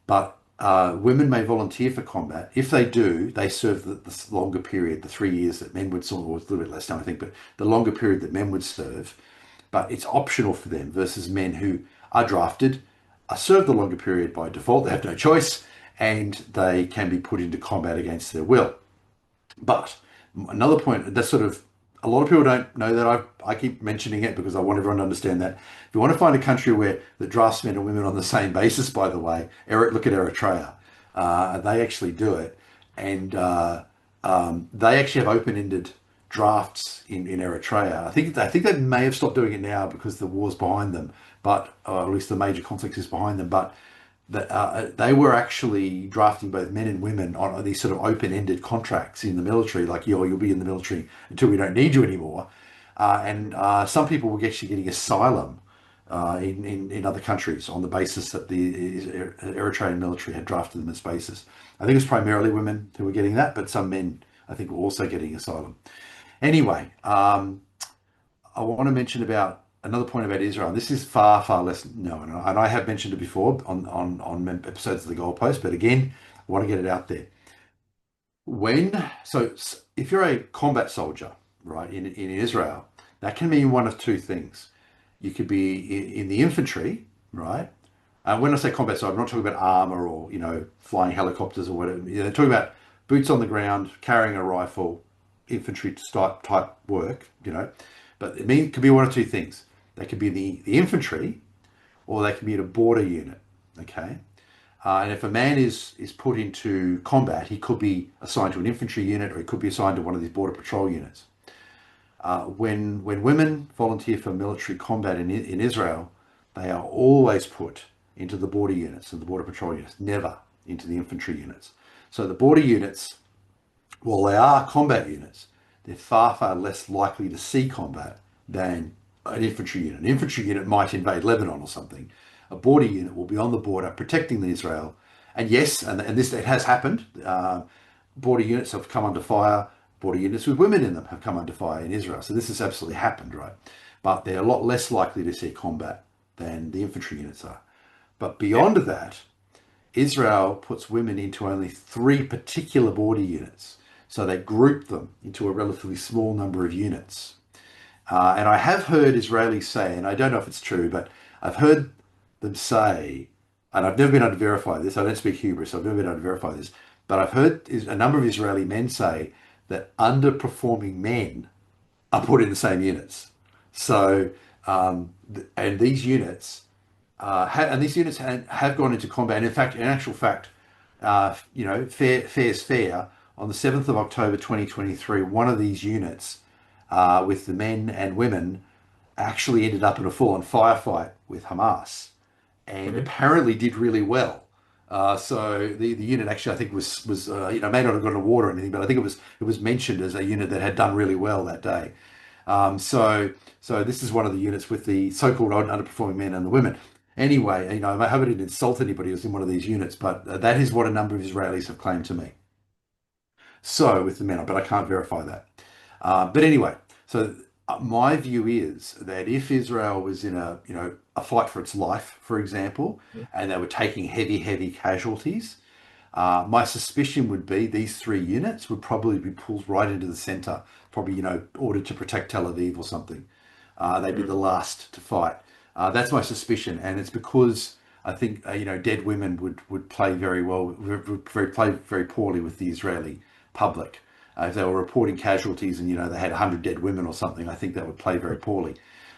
But women may volunteer for combat. If they do, they serve the longer period, the 3 years that men would serve, or a little bit less time, I think, but the longer period that men would serve. But it's optional for them versus men who are drafted, are served the longer period by default. They have no choice, and they can be put into combat against their will. But another point, that's sort of, a lot of people don't know that. I keep mentioning it because I want everyone to understand that. If you want to find a country where the drafts men and women on the same basis, by the way, look at Eritrea. They actually do it. And They actually have open-ended drafts in Eritrea. I think they may have stopped doing it now because the war's behind them, but or at least the major conflict is behind them. But they were actually drafting both men and women on these sort of open-ended contracts in the military, like you'll be in the military until we don't need you anymore. And some people were actually getting asylum in other countries on the basis that the Eritrean military had drafted them as bases. I think it was primarily women who were getting that, but some men I think were also getting asylum. Anyway, I want to mention about another point about Israel. This is far, far less known, and I have mentioned it before on episodes of the Goalpost, but again, I want to get it out there. If you're a combat soldier, right, in Israel, that can mean one of two things. You could be in the infantry, right? When I say combat soldier, I'm not talking about armor or flying helicopters or whatever. They're talking about boots on the ground, carrying a rifle, infantry type work, But it could be one of two things. They could be the infantry, or they could be in a border unit. Okay. And if a man is put into combat, he could be assigned to an infantry unit, or he could be assigned to one of these border patrol units. When women volunteer for military combat in Israel, they are always put into the border units and the border patrol units, never into the infantry units. So the border units, while they are combat units, they're far, far less likely to see combat than an infantry unit. An infantry unit might invade Lebanon or something. A border unit will be on the border protecting Israel. And yes, and this it has happened. Border units have come under fire. Border units with women in them have come under fire in Israel. So this has absolutely happened, right? But they're a lot less likely to see combat than the infantry units are. But beyond that, Israel puts women into only 3 particular border units. So they group them into a relatively small number of units. And I have heard Israelis say, and I don't know if it's true, but I've heard them say, and I've never been able to verify this, I don't speak Hebrew, so I've never been able to verify this, but I've heard a number of Israeli men say that underperforming men are put in the same units. So, and these units, have gone into combat. And in fact, in actual fact, fair's fair. On the 7th of October 2023, one of these units, with the men and women, actually ended up in a full-on firefight with Hamas, and apparently did really well. So the unit actually, I think, was may not have gone to war or anything, but I think it was mentioned as a unit that had done really well that day. So this is one of the units with the so-called underperforming men and the women. Anyway, I hope I didn't insult anybody who's in one of these units, but that is what a number of Israelis have claimed to me. So with the men, but I can't verify that. But anyway, so my view is that if Israel was in a fight for its life, for example, and they were taking heavy casualties, my suspicion would be these 3 units would probably be pulled right into the center, probably ordered to protect Tel Aviv or something. They'd be the last to fight. That's my suspicion, and it's because I think dead women would play very well, play very poorly with the Israeli public. If they were reporting casualties and they had 100 dead women or something, I think that would play very poorly.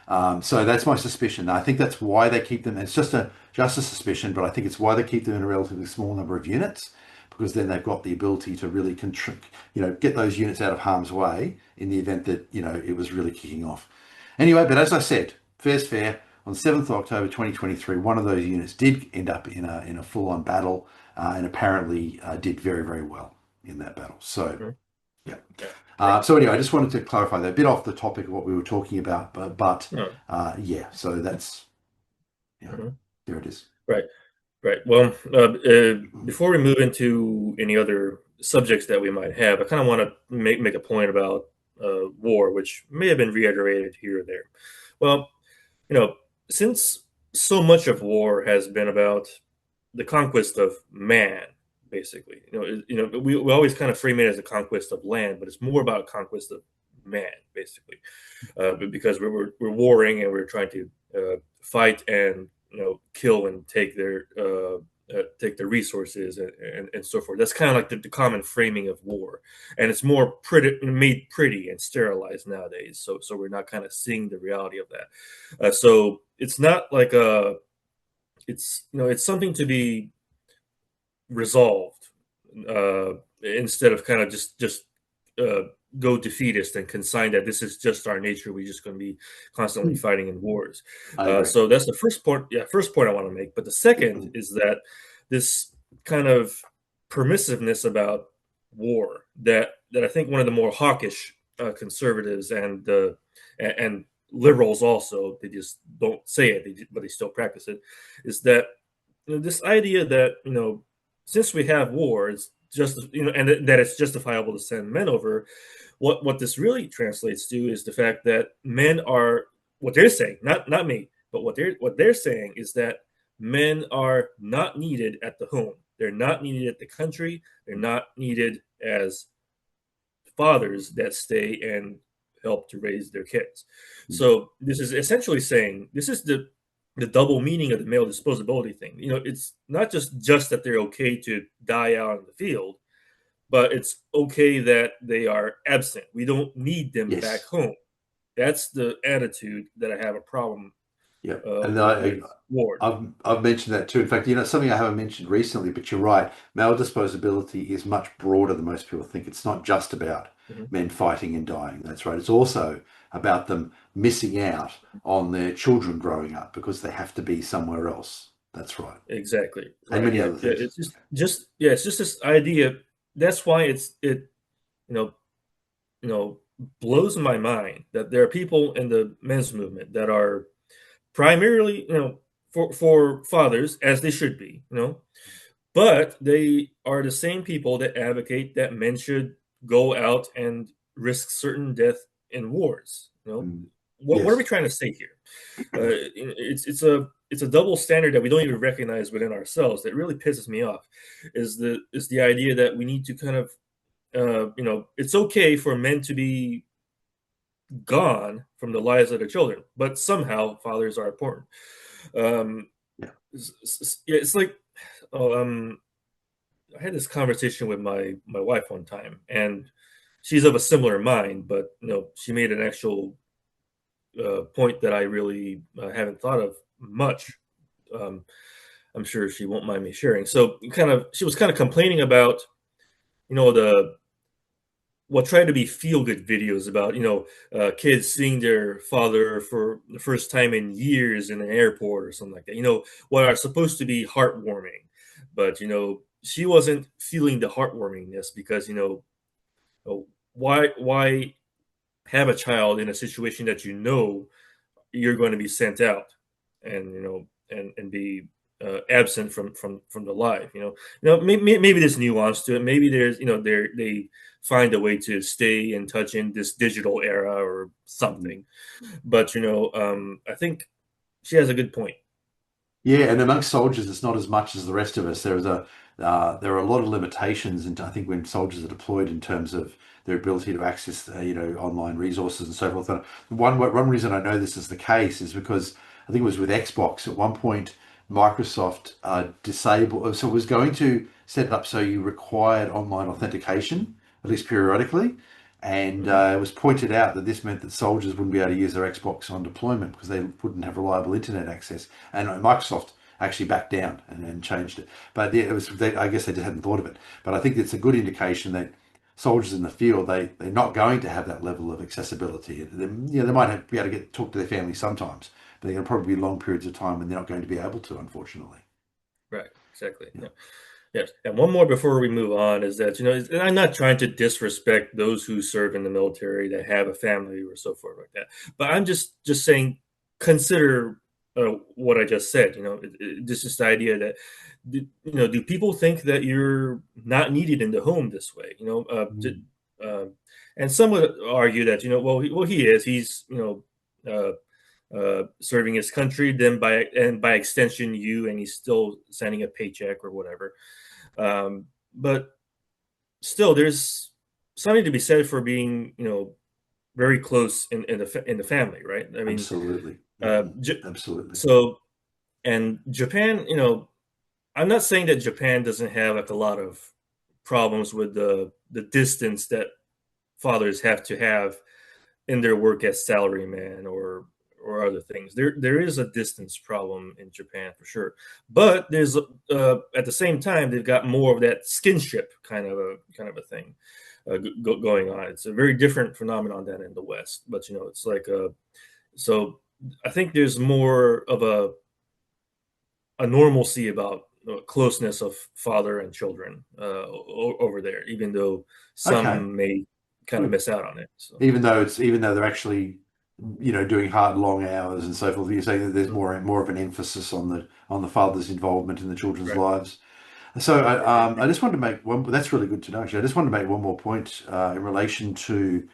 So that's my suspicion. I think that's why they keep them. It's just a suspicion, but I think it's why they keep them in a relatively small number of units, because then they've got the ability to really get those units out of harm's way in the event that it was really kicking off. Anyway, but as I said, fair's fair. On the 7th of October 2023, one of those units did end up in a full-on battle, and apparently did very, very well in that battle. So, yeah. So anyway, I just wanted to clarify that, a bit off the topic of what we were talking about, but yeah. So that's there it is. Right. Well, before we move into any other subjects that we might have, I kind of want to make a point about war, which may have been reiterated here or there. Well, since so much of war has been about the conquest of man, basically, we always kind of frame it as a conquest of land, but it's more about conquest of man, basically, because we're warring and we're trying to fight and kill and take their resources and so forth. That's kind of like the common framing of war, and it's more made pretty and sterilized nowadays. So we're not kind of seeing the reality of that. So it's not like it's something to be resolved, instead of kind of just go defeatist and consign that this is just our nature. We're just going to be constantly fighting in wars. I agree. So that's the first point. Yeah, first point I want to make. But the second is that this kind of permissiveness about war that I think one of the more hawkish conservatives and liberals also, they just don't say it, but they still practice it, is that this idea that since we have war, it's just and that it's justifiable to send men over. What this really translates to is the fact that men are, what they're saying, not me, but what they're saying is that men are not needed at the home. They're not needed at the country. They're not needed as fathers that stay and help to raise their kids. So this is essentially saying, this is the double meaning of the male disposability thing. It's not just that they're okay to die out in the field, but it's okay that they are absent. We don't need them Yes. back home. That's the attitude that I have a problem. Yeah, with Ward. I've mentioned that too. In fact, something I haven't mentioned recently, but you're right. Male disposability is much broader than most people think. It's not just about men fighting and dying. That's right. It's also about them missing out on their children growing up because they have to be somewhere else. That's right. Exactly. And many other things. It's just this idea. That's why it blows my mind that there are people in the men's movement that are primarily, for fathers, as they should be, but they are the same people that advocate that men should go out and risk certain death in wars. What are we trying to say here? It's a double standard that we don't even recognize within ourselves. That really pisses me off. Is the idea that we need to kind of, it's okay for men to be gone from the lives of their children, but somehow fathers are important. It's like, I had this conversation with my wife one time, and she's of a similar mind, but she made an actual point that I really haven't thought of much. I'm sure she won't mind me sharing. So she was kind of complaining about what tried to be feel-good videos about kids seeing their father for the first time in years in an airport or something like that, what are supposed to be heartwarming, but she wasn't feeling the heartwarmingness because why have a child in a situation that you're going to be sent out and and be absent from the life. Maybe there's nuance to it. Maybe there's they find a way to stay in touch in this digital era or something. But I think she has a good point. Yeah, and amongst soldiers, it's not as much as the rest of us. There are a lot of limitations, and I think when soldiers are deployed in terms of their ability to access, online resources and so forth. One reason I know this is the case is because I think it was with Xbox at one point. Microsoft disabled, so it was going to set it up so you required online authentication, at least periodically. And it was pointed out that this meant that soldiers wouldn't be able to use their Xbox on deployment because they wouldn't have reliable internet access. And Microsoft actually backed down and changed it. But yeah, I guess they just hadn't thought of it. But I think it's a good indication that soldiers in the field, they're not going to have that level of accessibility. They might be able to talk to their family sometimes, but they're going to probably be long periods of time when they're not going to be able to, unfortunately. Right, exactly. Yeah. Yes. And one more before we move on is that, I'm not trying to disrespect those who serve in the military that have a family or so forth like that. But I'm just saying, consider what I just said. This is the idea that, do people think that you're not needed in the home this way? And some would argue that, well, he is. He's, serving his country, then by extension you, and he's still sending a paycheck or whatever. But still, there's something to be said for being, very close in the family, right? I mean, absolutely, absolutely. So, and Japan, I'm not saying that Japan doesn't have like a lot of problems with the distance that fathers have to have in their work as salaryman or other things. There is a distance problem in Japan for sure, but there's at the same time they've got more of that skinship kind of a thing. going on. It's a very different phenomenon than in the West, but it's like so I think there's more of a normalcy about closeness of father and children over there, even though Okay, some may kind of good. miss out on it. So Even though they're actually, doing hard, long hours and so forth, you're saying that there's mhm. more of an emphasis on the father's involvement in the children's Right, lives. So right, right, right. I just wanted to make one. That's really good to know. Actually, I just wanted to make one more point in relation to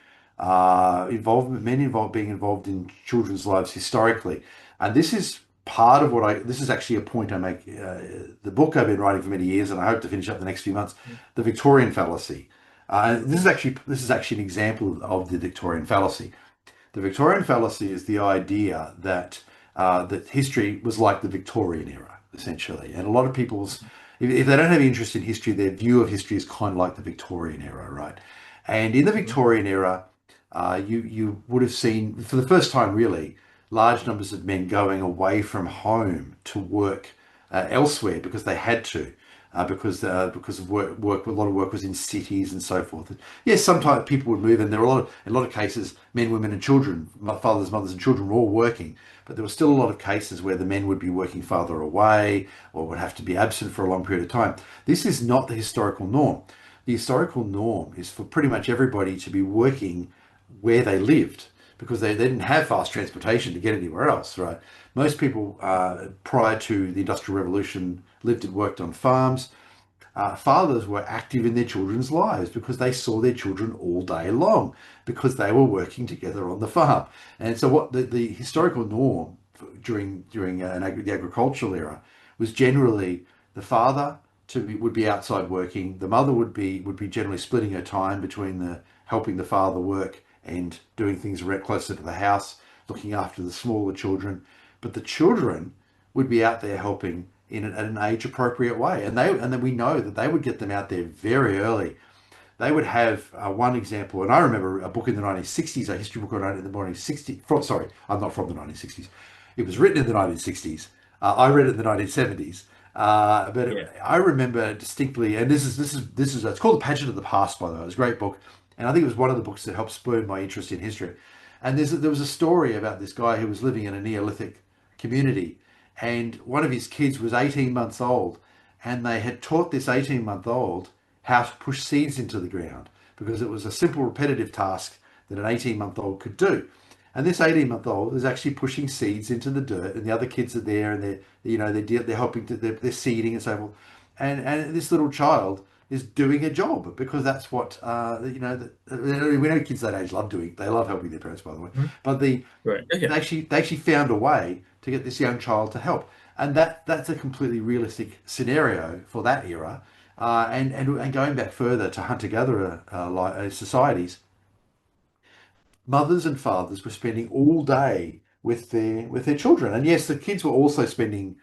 involvement, being involved in children's lives historically, and this is part of what I. This is actually a point I make. The book I've been writing for many years, and I hope to finish up the next few months. Mhm. The Victorian fallacy. Okay. This is actually an example of the Victorian fallacy. The Victorian fallacy is the idea that history was like the Victorian era, essentially. And a lot of people's, if they don't have interest in history, their view of history is kind of like the Victorian era, right? And in the Mhm. Victorian era, you would have seen, for the first time really, large numbers of men going away from home to work elsewhere because they had to. Because of a lot of work was in cities and so forth. Yes, sometimes people would move, and there were in a lot of cases, men, women, and children, fathers, mothers, and children were all working. But there were still a lot of cases where the men would be working farther away or would have to be absent for a long period of time. This is not the historical norm. The historical norm is for pretty much everybody to be working where they lived because they didn't have fast transportation to get anywhere else, right? Most people prior to the Industrial Revolution lived and worked on farms. Fathers were active in their children's lives because they saw their children all day long because they were working together on the farm. And so, what the historical norm during the agricultural era was generally the father would be outside working. The mother would be generally splitting her time between the helping the father work and doing things closer to the house, looking after the smaller children. But the children would be out there helping at an age appropriate way, and then we know that they would get them out there very early. They would have one example, and I remember a book in the 1960s, a history book in the 1960s. Sorry, I'm not from the 1960s. It was written in the 1960s. I read it in the 1970s. Yeah. I remember distinctly, and this is it's called The Pageant of the Past, by the way. It was a great book, and I think it was one of the books that helped spur my interest in history. And there was a story about this guy who was living in a Neolithic community, and one of his kids was 18 months old, and they had taught this 18-month-old how to push seeds into the ground because it was a simple repetitive task that an 18-month-old could do. And this 18-month-old is actually pushing seeds into the dirt, and the other kids are there, and they're helping they're seeding and so forth. And this little child is doing a job because that's what we know kids that age love doing. They love helping their parents, by the way. Mhm. But Right. Yeah. they actually found a way to get this young child to help, and that's a completely realistic scenario for that era. And going back further to hunter-gatherer societies, mothers and fathers were spending all day with their children, and yes, the kids were also spending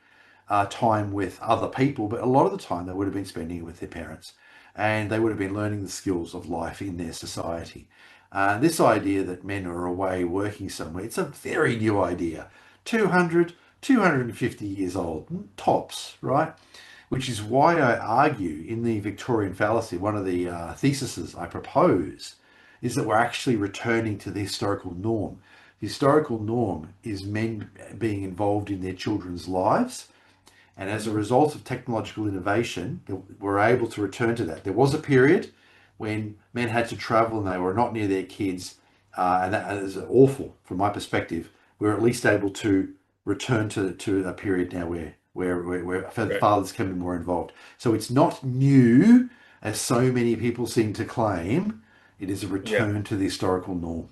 time with other people, but a lot of the time they would have been spending it with their parents, and they would have been learning the skills of life in their society. This idea that men are away working somewhere, it's a very new idea. 200, 250 years old, tops, right? Which is why I argue in the Victorian fallacy, one of the theses I propose is that we're actually returning to the historical norm. The historical norm is men being involved in their children's lives, and as a Mhm. result of technological innovation, we're able to return to that. There was a period when men had to travel and they were not near their kids, and that is awful from my perspective. We're at least able to return to a period now where Right. fathers can be more involved. So it's not new, as so many people seem to claim. It is a Yeah. return to the historical norm.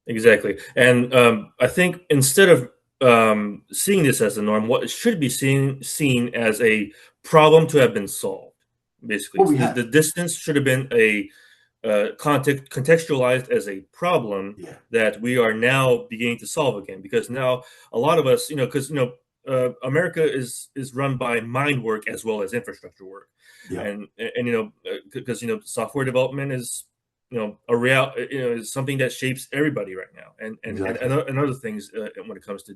Exactly. And I think instead of seeing this as a norm, what it should be seen as a problem to have been solved. Basically, Well, we the have. distance should have been a contextualized as a problem Yeah, that we are now beginning to solve again. Because now a lot of us, because America is run by mind work as well as infrastructure work, yeah, and because software development is a real is something that shapes everybody right now, exactly. and other things when it comes to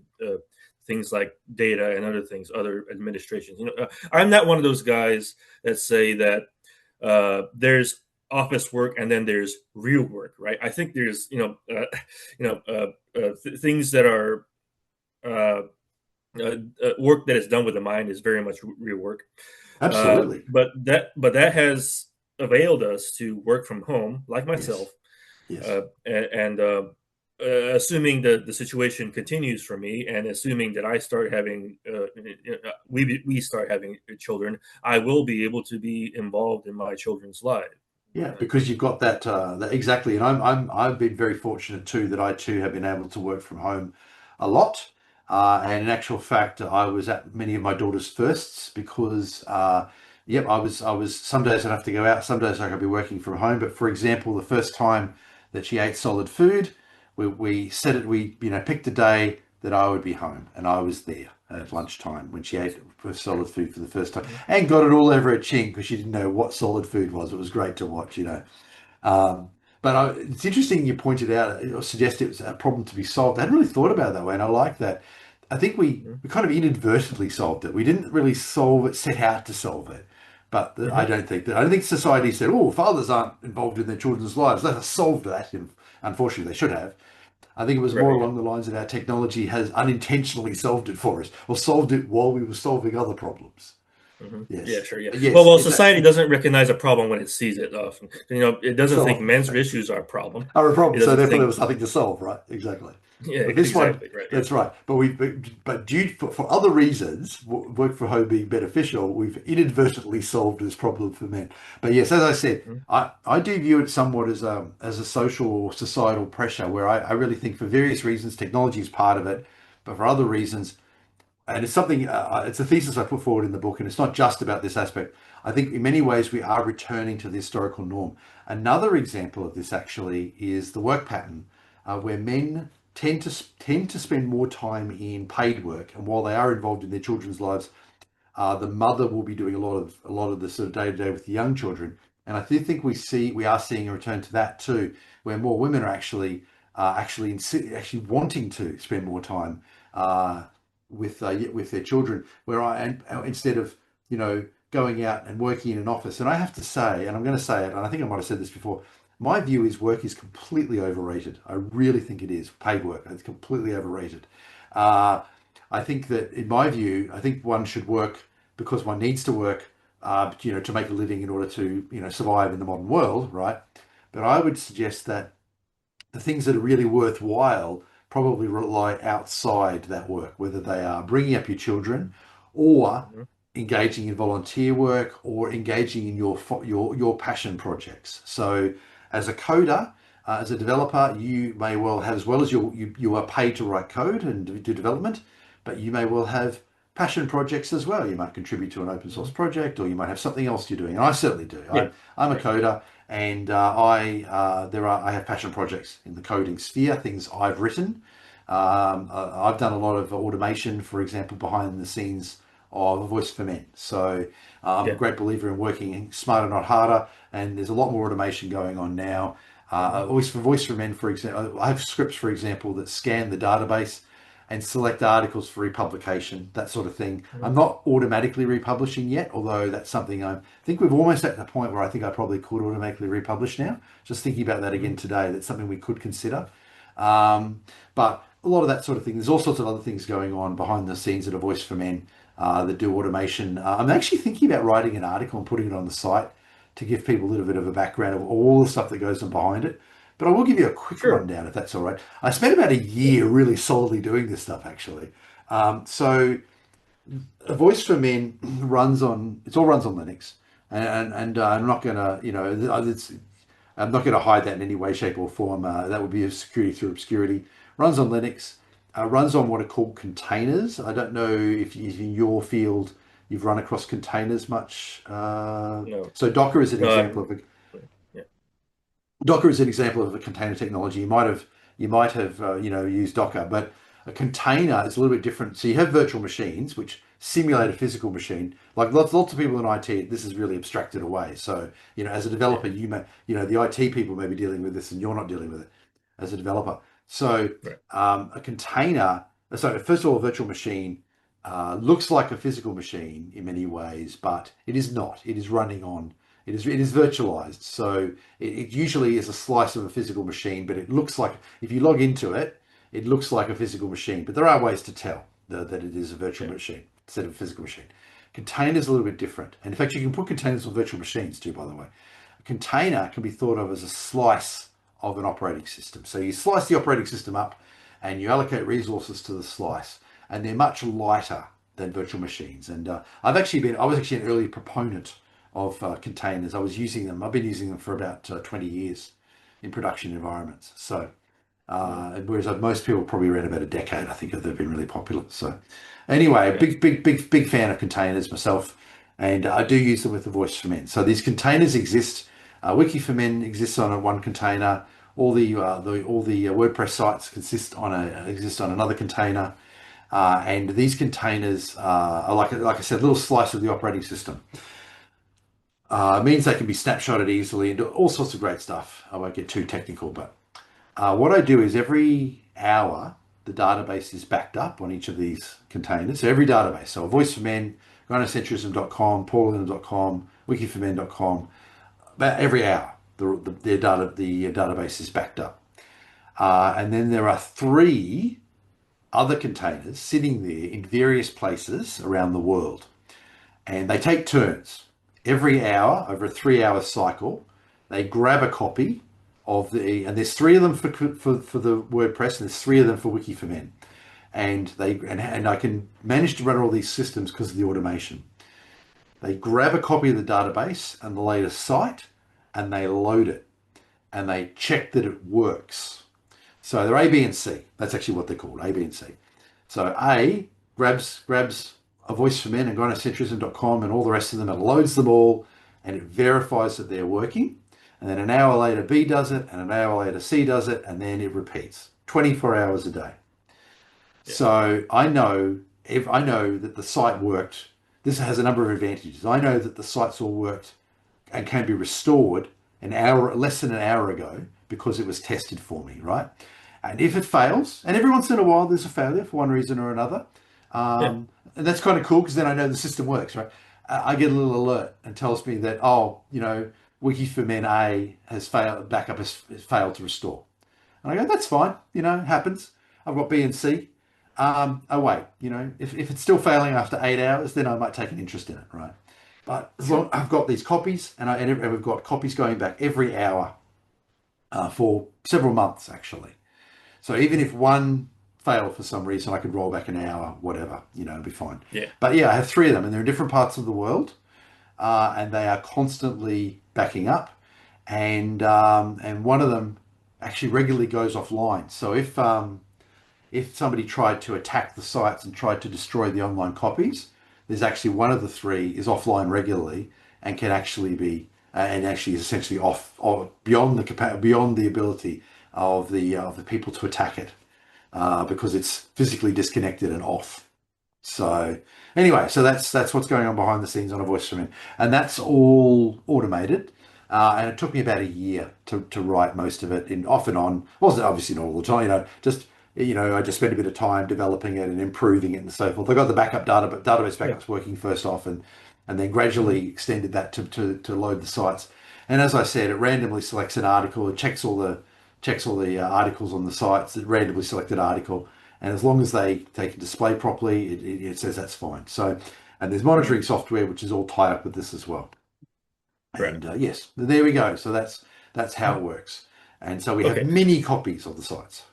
things like data and other things, other administrations. I'm not one of those guys that say that there's office work, and then there's real work, right? I think there's things that are uh, work that is done with the mind is very much real work. Absolutely. But that has availed us to work from home, like Yes. myself, Yes. and assuming that the situation continues for me, and assuming that I start having we start having children, I will be able to be involved in my children's lives. Yeah, because you've got that exactly, and I've been very fortunate too that I too have been able to work from home a lot. And in actual fact, I was at many of my daughter's firsts because, yep, I was some days I'd have to go out, some days I could be working from home. But for example, the first time that she ate solid food, we said it, we picked a day that I would be home, and I was there at lunchtime when she ate solid food for the first time, and got it all over her chin because she didn't know what solid food was. It was great to watch. Um, but it's interesting you pointed out or suggested it was a problem to be solved. I hadn't really thought about it that way, and I like that. I think we kind of inadvertently solved it. We didn't really solve it, set out to solve it. But Mm-hmm. I don't think society said, "Oh, fathers aren't involved in their children's lives. Let us solve that." And unfortunately, they should have. I think it was more Right. along the lines that our technology has unintentionally solved it for us, or solved it while we were solving other problems. Yeah, Yes, sure. Yeah. but Well, yes, well, it's society doesn't recognize a problem when it sees it. Often, it doesn't so think often men's issues are a problem. are a problem. It So doesn't therefore, there think. was nothing to solve, right? Exactly. Yeah, But this one, exactly. Right. Yeah. that's right. But due for other reasons, work from home being beneficial, we've inadvertently solved this problem for men. But yes, as I said, Mhm. I do view it somewhat as a social or societal pressure, where I really think for various reasons technology is part of it, but for other reasons, and it's something, it's a thesis I put forward in the book, and it's not just about this aspect. I think in many ways we are returning to the historical norm. Another example of this actually is the work pattern, where men tend to spend more time in paid work, and while they are involved in their children's lives, the mother will be doing a lot of the sort of day to day with the young children. And I do think we are seeing a return to that too, where more women are actually wanting to spend more time uh, with their children. Where instead of going out and working in an office, and I have to say, and I'm going to say it, and I think I might have said this before. My view is work is completely overrated. I really think it is. Paid work, it's completely overrated. Uh, I think that, in my view, I think one should work because one needs to work, to make a living in order to, survive in the modern world, right? But I would suggest that the things that are really worthwhile probably rely outside that work, whether they are bringing up your children, or Mhm. engaging in volunteer work, or engaging in your passion projects. So, as a coder, as a developer, you may well have, as well as you are paid to write code and do development, but you may well have passion projects as well. You might contribute to an open source Mhm. project, or you might have something else you're doing. And I certainly do. Yeah. I'm a Right. coder, and I have passion projects in the coding sphere, things I've written. I've done a lot of automation, for example, behind the scenes of Voice for Men. So I'm a Yeah. great believer in working smarter, not harder, and there's a lot more automation going on now. Mhm. Voice for Men, for example, I have scripts, for example, that scan the database and select articles for republication, that sort of thing. I'm Mhm. not automatically republishing yet, although that's something I think we've almost at the point where I think I probably could automatically republish now. Just thinking about that Mhm. again today, that's something we could consider. Um, but a lot of that sort of thing. There's all sorts of other things going on behind the scenes at A Voice for Men that do automation. I'm actually thinking about writing an article and putting it on the site to give people a little bit of a background of all the stuff that goes on behind it. But I will give you a quick Sure. rundown if that's all right. I spent about a year really solidly doing this stuff actually. So A Voice for Men runs on Linux, and I'm not gonna I'm not going to hide that in any way, shape, or form. That would be a security through obscurity. Runs on Linux. Runs on what are called containers. I don't know if in your field you've run across containers much. No. So No. Yeah. Docker is an example of a container technology. You might have used Docker, but a container is a little bit different. So you have virtual machines which simulate a Mhm. physical machine. Like lots of people in IT, this is really abstracted away. So as a Yeah. developer, the IT people may be dealing with this, and you're not dealing with it as a developer. So Right. a container, so first of all, a virtual machine looks like a physical machine in many ways, but it is not. It is running on It is virtualized, so it usually is a slice of a physical machine, but it looks like if you log into it, it looks like a physical machine. But there are ways to tell that it is a virtual Yeah. machine instead of a physical machine. Containers are a little bit different, and in fact, you can put containers on virtual machines too. By the way, a container can be thought of as a slice of an operating system. So you slice the operating system up, and you allocate resources to the slice, and they're much lighter than virtual machines. And I was actually an early proponent of containers. I was using them. I've been using them for about 20 years in production environments. So, Mm. whereas most people probably around about a decade, I think they've been really popular. So, anyway, Yeah. big fan of containers myself, and I do use them with the Voice for Men. So these containers exist. Wiki for Men exists on one container. All the WordPress sites exist on another container. And these containers are like I said, a little slice of the operating system. It means they can be snapshotted easily and do all sorts of great stuff. I won't get too technical, but what I do is every hour the database is backed up on each of these containers. So every database, so Voice for Men, gynocentrism.com, pauline.com, wikiformen.com, about every hour the database is backed up. And then there are three other containers sitting there in various places around the world. And they take turns. Every hour, over a 3 hour cycle, they grab a copy and there's three of them for the WordPress, and there's three of them for Wiki for Men. And I can manage to run all these systems because of the automation. They grab a copy of the database and the latest site, and they load it, and they check that it works. So they're A, B, and C. That's actually what they're called, A, B, and C. So A grabs a Voice for Men and gynocentrism.com and all the rest of them, and loads them all, and it verifies that they're working. And then an hour later, B does it, and an hour later, C does it, and then it repeats 24 hours a day. Yeah. So I know that the site worked. This has a number of advantages. I know that the sites all worked and can be restored less than an hour ago because it was tested for me, right? And if it fails, and every once in a while there's a failure for one reason or another, Yeah. and that's kind of cool because then I know the system works, right? I get a little alert and tells me that, oh, Wiki for Men A has failed, backup has failed to restore. And I go, that's fine, it happens. I've got B and C. Oh wait, if it's still failing after 8 hours, then I might take an interest in it, right? But as long Sure. I've got these copies, and we've got copies going back every hour for several months actually. So even if one failed for some reason, I could roll back an hour, whatever, it'd be fine. Yeah. But yeah, I have three of them, and they're in different parts of the world, and they are constantly backing up, and one of them actually regularly goes offline. So if somebody tried to attack the sites and tried to destroy the online copies, there's actually one of the three is offline regularly and can actually be and actually is essentially off or beyond the ability of the people to attack it because it's physically disconnected and off. So anyway, so that's what's going on behind the scenes on a Voice for Men, and that's all automated. And it took me about a year to write most of it in off and on. Wasn't obviously not all the time, I just spent a bit of time developing it and improving it and so forth. I got the database Yeah. backups working first off, and then gradually extended that to load the sites. And as I said, it randomly selects an article. It checks all the articles on the sites. It randomly selected article, and as long as they can display properly, it says that's fine. So, and there's monitoring software which is all tied up with this as well. Right. And yes, there we go. So that's how it works. And so we have Okay. many copies of the sites.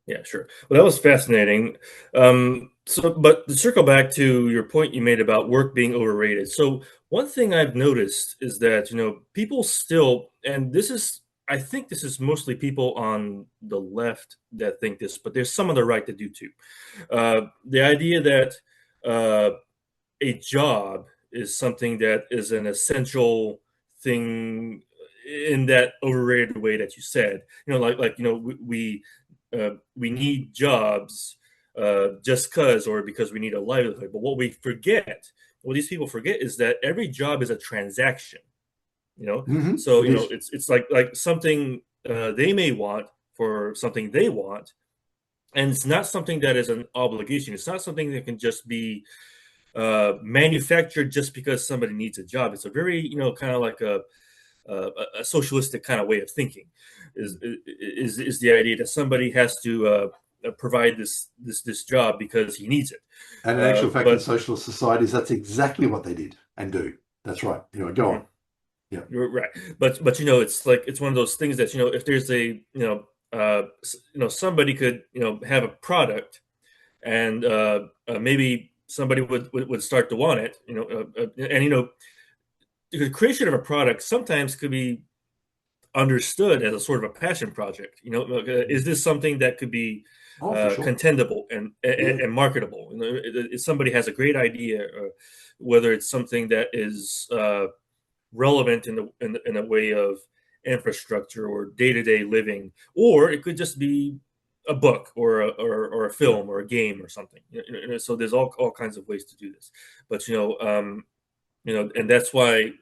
Yeah, sure. Well, that was fascinating. But to circle back to your point you made about work being overrated. So one thing I've noticed is that, people still, and I think this is mostly people on the left that think this, but there's some on the right that do too. The idea that a job is something that is an essential thing in that overrated way that you said. We need jobs just because or because we need a livelihood. But what these people forget, is that every job is a transaction. So It is. it's like something they may want for something they want, and it's not something that is an obligation. It's not something that can just be manufactured just because somebody needs a job. It's a very, kind of like a socialistic kind of way of thinking. Is the idea that somebody has to provide this job because he needs it. And in actual fact, in But socialist societies, that's exactly what they did and do. That's right. Anyway, go on. Yeah. You're right. But it's like, it's one of those things that, if there's a, somebody could, have a product, and maybe somebody would start to want it, and the creation of a product sometimes could be understood as a sort of a passion project. Is this something that could be Oh, for sure. contendable and Yeah. marketable? If somebody has a great idea, whether it's something that is relevant in a way of infrastructure or day-to-day living, or it could just be a book or a film or a game or something. So there's all kinds of ways to do this. But and that's why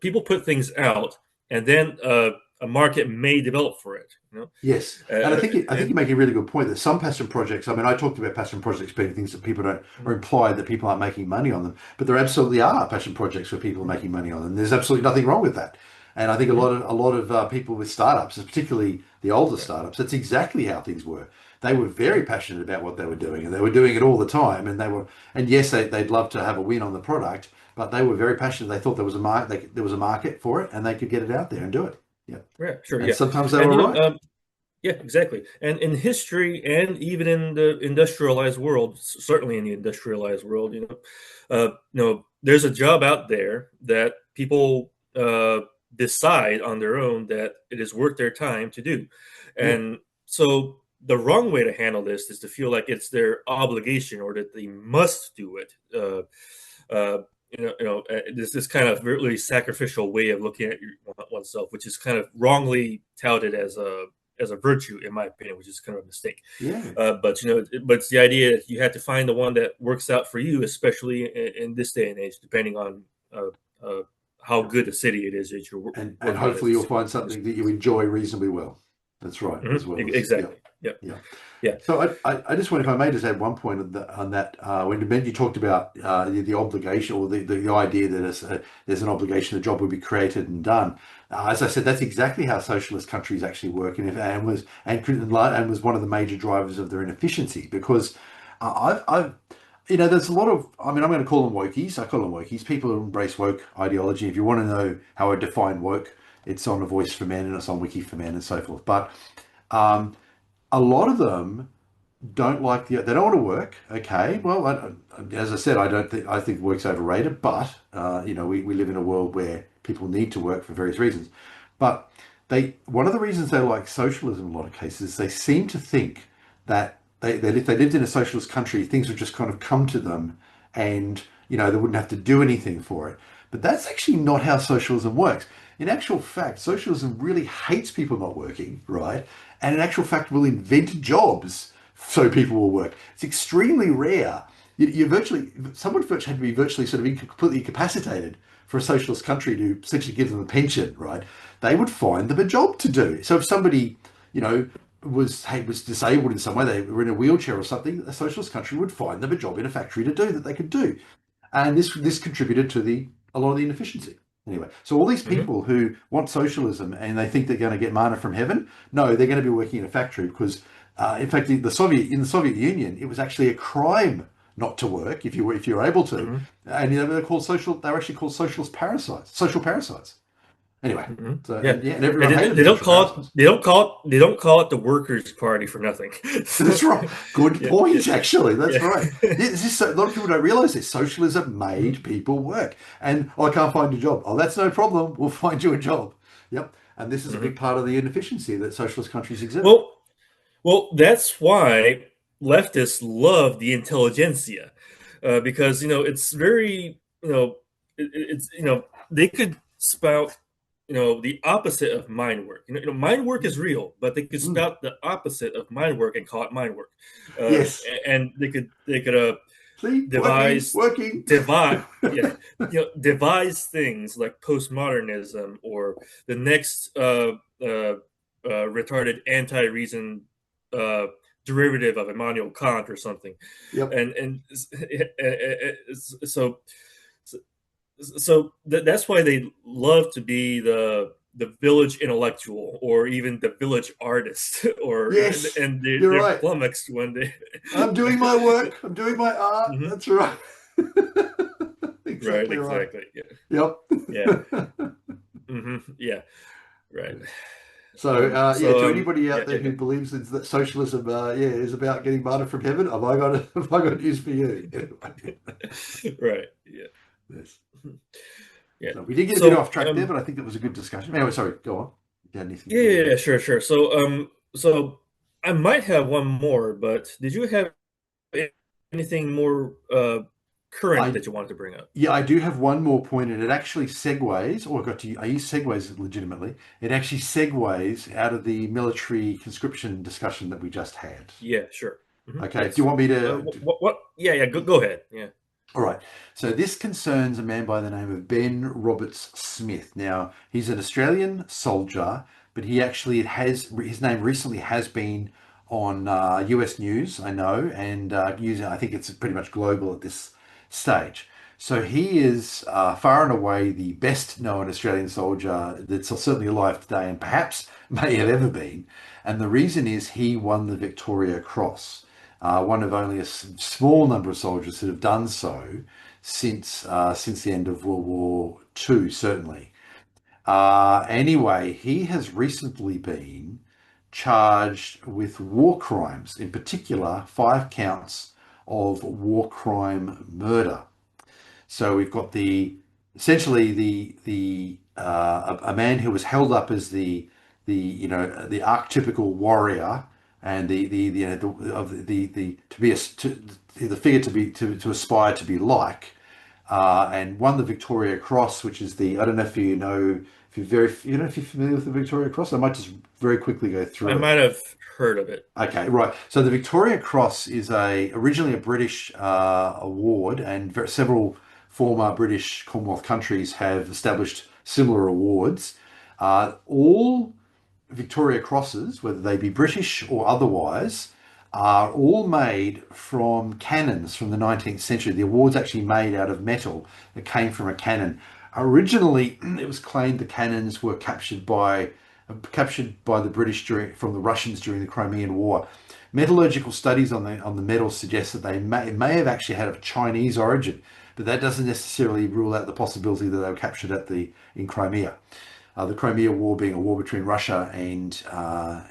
people put things out, and then a market may develop for it. Yes, and I think And you make a really good point that some passion projects. I mean, I talked about passion projects being things that people don't, or imply that people aren't making money on them, but there absolutely are passion projects where people are making money on them. There's absolutely nothing wrong with that, and I think a lot of people with startups, particularly the older startups, that's exactly how things were. They were very passionate about what they were doing, and they were doing it all the time. And yes, they'd love to have a win on the product, but they were very passionate. They thought there was a market for it, and they could get it out there and do it. Yeah, yeah, sure, and yeah. sometimes they And were right. yeah, exactly. And in history, and even in the industrialized world, certainly in the industrialized world, there's a job out there that people decide on their own that it is worth their time to do. Yeah. And so the wrong way to handle this is to feel like it's their obligation or that they must do it. This kind of really sacrificial way of looking at oneself, which is kind of wrongly touted as a virtue, in my opinion, which is kind of a mistake. Yeah. But it's the idea that you have to find the one that works out for you, especially in this day and age, depending on how good a city it is that you're And working on hopefully as a you'll city. find something that you enjoy reasonably well. That's right, as well as yeah, Exactly. Yeah. yeah. Yeah. So I just want, if I may just add one point on that, when you talked about the obligation or the idea that there's an obligation, a job will be created and done. As I said, that's exactly how socialist countries actually work, and was one of the major drivers of their inefficiency, because I've there's a lot of, I mean, I'm going to call them wokies. I call them wokies. People who embrace woke ideology. If you want to know how I define woke, it's on A Voice for Men and it's on Wiki for Men and so forth. But um, a lot of them don't like they don't want to work. Okay, well, as I said, I think work's overrated. But we live in a world where people need to work for various reasons. But one of the reasons they like socialism in a lot of cases, they seem to think that if they lived in a socialist country, things would just kind of come to them, and they wouldn't have to do anything for it. But that's actually not how socialism works. In actual fact, socialism really hates people not working, right? And in actual fact, will invent jobs so people will work. It's extremely rare. Someone had to be virtually sort of completely incapacitated for a socialist country to essentially give them a pension, right? They would find them a job to do. So if somebody, was disabled in some way, they were in a wheelchair or something, a socialist country would find them a job in a factory to do that they could do. And this contributed to a lot of the inefficiency. Anyway, so all these Mm-hmm. people who want socialism and they think they're going to get manna from heaven, no, they're going to be working in a factory, because, in fact, in the Soviet Union, it was actually a crime not to work if you were able to, Mm-hmm. and they were actually called socialist parasites, social parasites. Anyway, Mm-hmm. so Yeah, and and everyone hated they the don't social call it parasites. the Workers' Party for nothing. That's right. Good Yeah, point, actually. That's yeah. right. A lot of people don't realize this. Socialism made people work. And I can't find a job. Oh, that's no problem. We'll find you a job. Yep. And this is a Mm-hmm. big part of the inefficiency that socialist countries exhibit. Well, that's why leftists love the intelligentsia, because it's very it's they could spout the opposite of mind work. Mind work is real, but they could Mm. spout the opposite of mind work and call it mind work, Yes. and they could See? Working, devise working. devise yeah devise things like postmodernism or the next retarded anti-reason uh, derivative of Immanuel Kant or something, Yep. and so that's why they love to be the village intellectual or even the village artist, or Yes, and you're they're right. flummoxed when they I'm doing my work. I'm doing my art. Mhm. That's right. Right, Exactly right. exactly, yeah, Yep. yeah, yeah, right. So, yeah, to anybody Yeah, out there yeah, who believes that socialism, yeah, is about getting manna from heaven, have I got news for you? right, yeah, Yes. yeah. So we did get a bit So off track there, but I think it was a good discussion. Anyway, sorry, go on. You had anything yeah, further yeah, to yeah, add? sure, sure. So I might have one more, but did you have anything more current I that you wanted to bring up? Yeah, I do have one more point, and it actually segues, or I use segues legitimately. It actually segues out of the military conscription discussion that we just had. Yeah, sure. Okay, do you Yes. want me to? What? Yeah, yeah. Go ahead. Yeah. All right. So this concerns a man by the name of Ben Roberts Smith. Now, he's an Australian soldier, but he actually has his name recently has been on US news, I know, and using I think it's pretty much global at this stage. So he is far and away the best known Australian soldier that's certainly alive today and perhaps may have ever been. And the reason is he won the Victoria Cross, one of only a small number of soldiers that have done so since the end of World War II, certainly. Anyway, he has recently been charged with war crimes, in particular, 5 counts of war crime murder. So we've got essentially a man who was held up as the archetypical warrior and the to be the figure to aspire to be like, and won the Victoria Cross, which is I don't know if you know if you're very you know if you're familiar with the Victoria Cross. I might just very quickly go I through it. might have heard of it. Okay, right. So the Victoria Cross is originally a British award, and several former British Commonwealth countries have established similar awards. All Victoria Crosses, whether they be British or otherwise, are all made from cannons from the 19th century. The award's actually made out of metal that came from a cannon. Originally, it was claimed the cannons were captured by the British from the Russians during the Crimean War. Metallurgical studies on the metals suggest that it may have actually had a Chinese origin, but that doesn't necessarily rule out the possibility that they were captured in Crimea. The Crimea War being a war between Russia and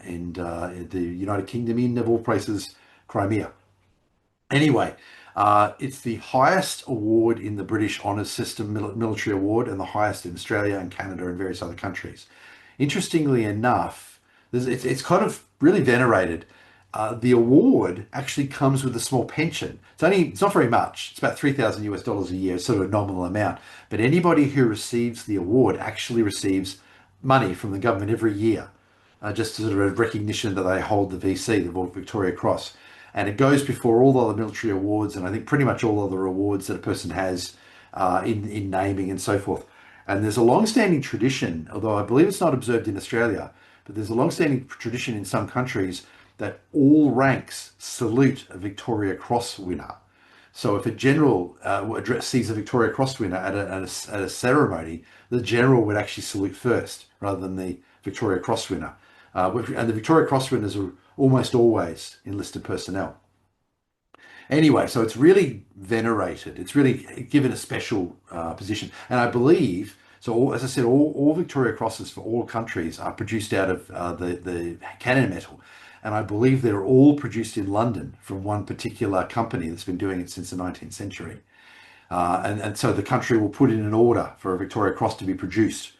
the United Kingdom, in of all places, Crimea. Anyway, it's the highest award in the British Honours System military award, and the highest in Australia and Canada and various other countries. Interestingly enough, it's kind of really venerated. The award actually comes with a small pension. It's not very much. It's about $3,000 a year, sort of a nominal amount. But anybody who receives the award actually receives money from the government every year, just as sort of a recognition that they hold the VC, the Victoria Cross. And it goes before all the other military awards, and I think pretty much all other awards that a person has in naming and so forth. And there's a long-standing tradition, although I believe it's not observed in Australia, but there's a long-standing tradition in some countries that all ranks salute a Victoria Cross winner. So if a general sees a Victoria Cross winner at a ceremony, the general would actually salute first rather than the Victoria Cross winner. And the Victoria Cross winners are almost always enlisted personnel. Anyway, so it's really venerated. It's really given a special position. And I believe, as I said, all Victoria Crosses for all countries are produced out of the cannon metal. And I believe they're all produced in London from one particular company that's been doing it since the 19th century. And so the country will put in an order for a Victoria Cross to be produced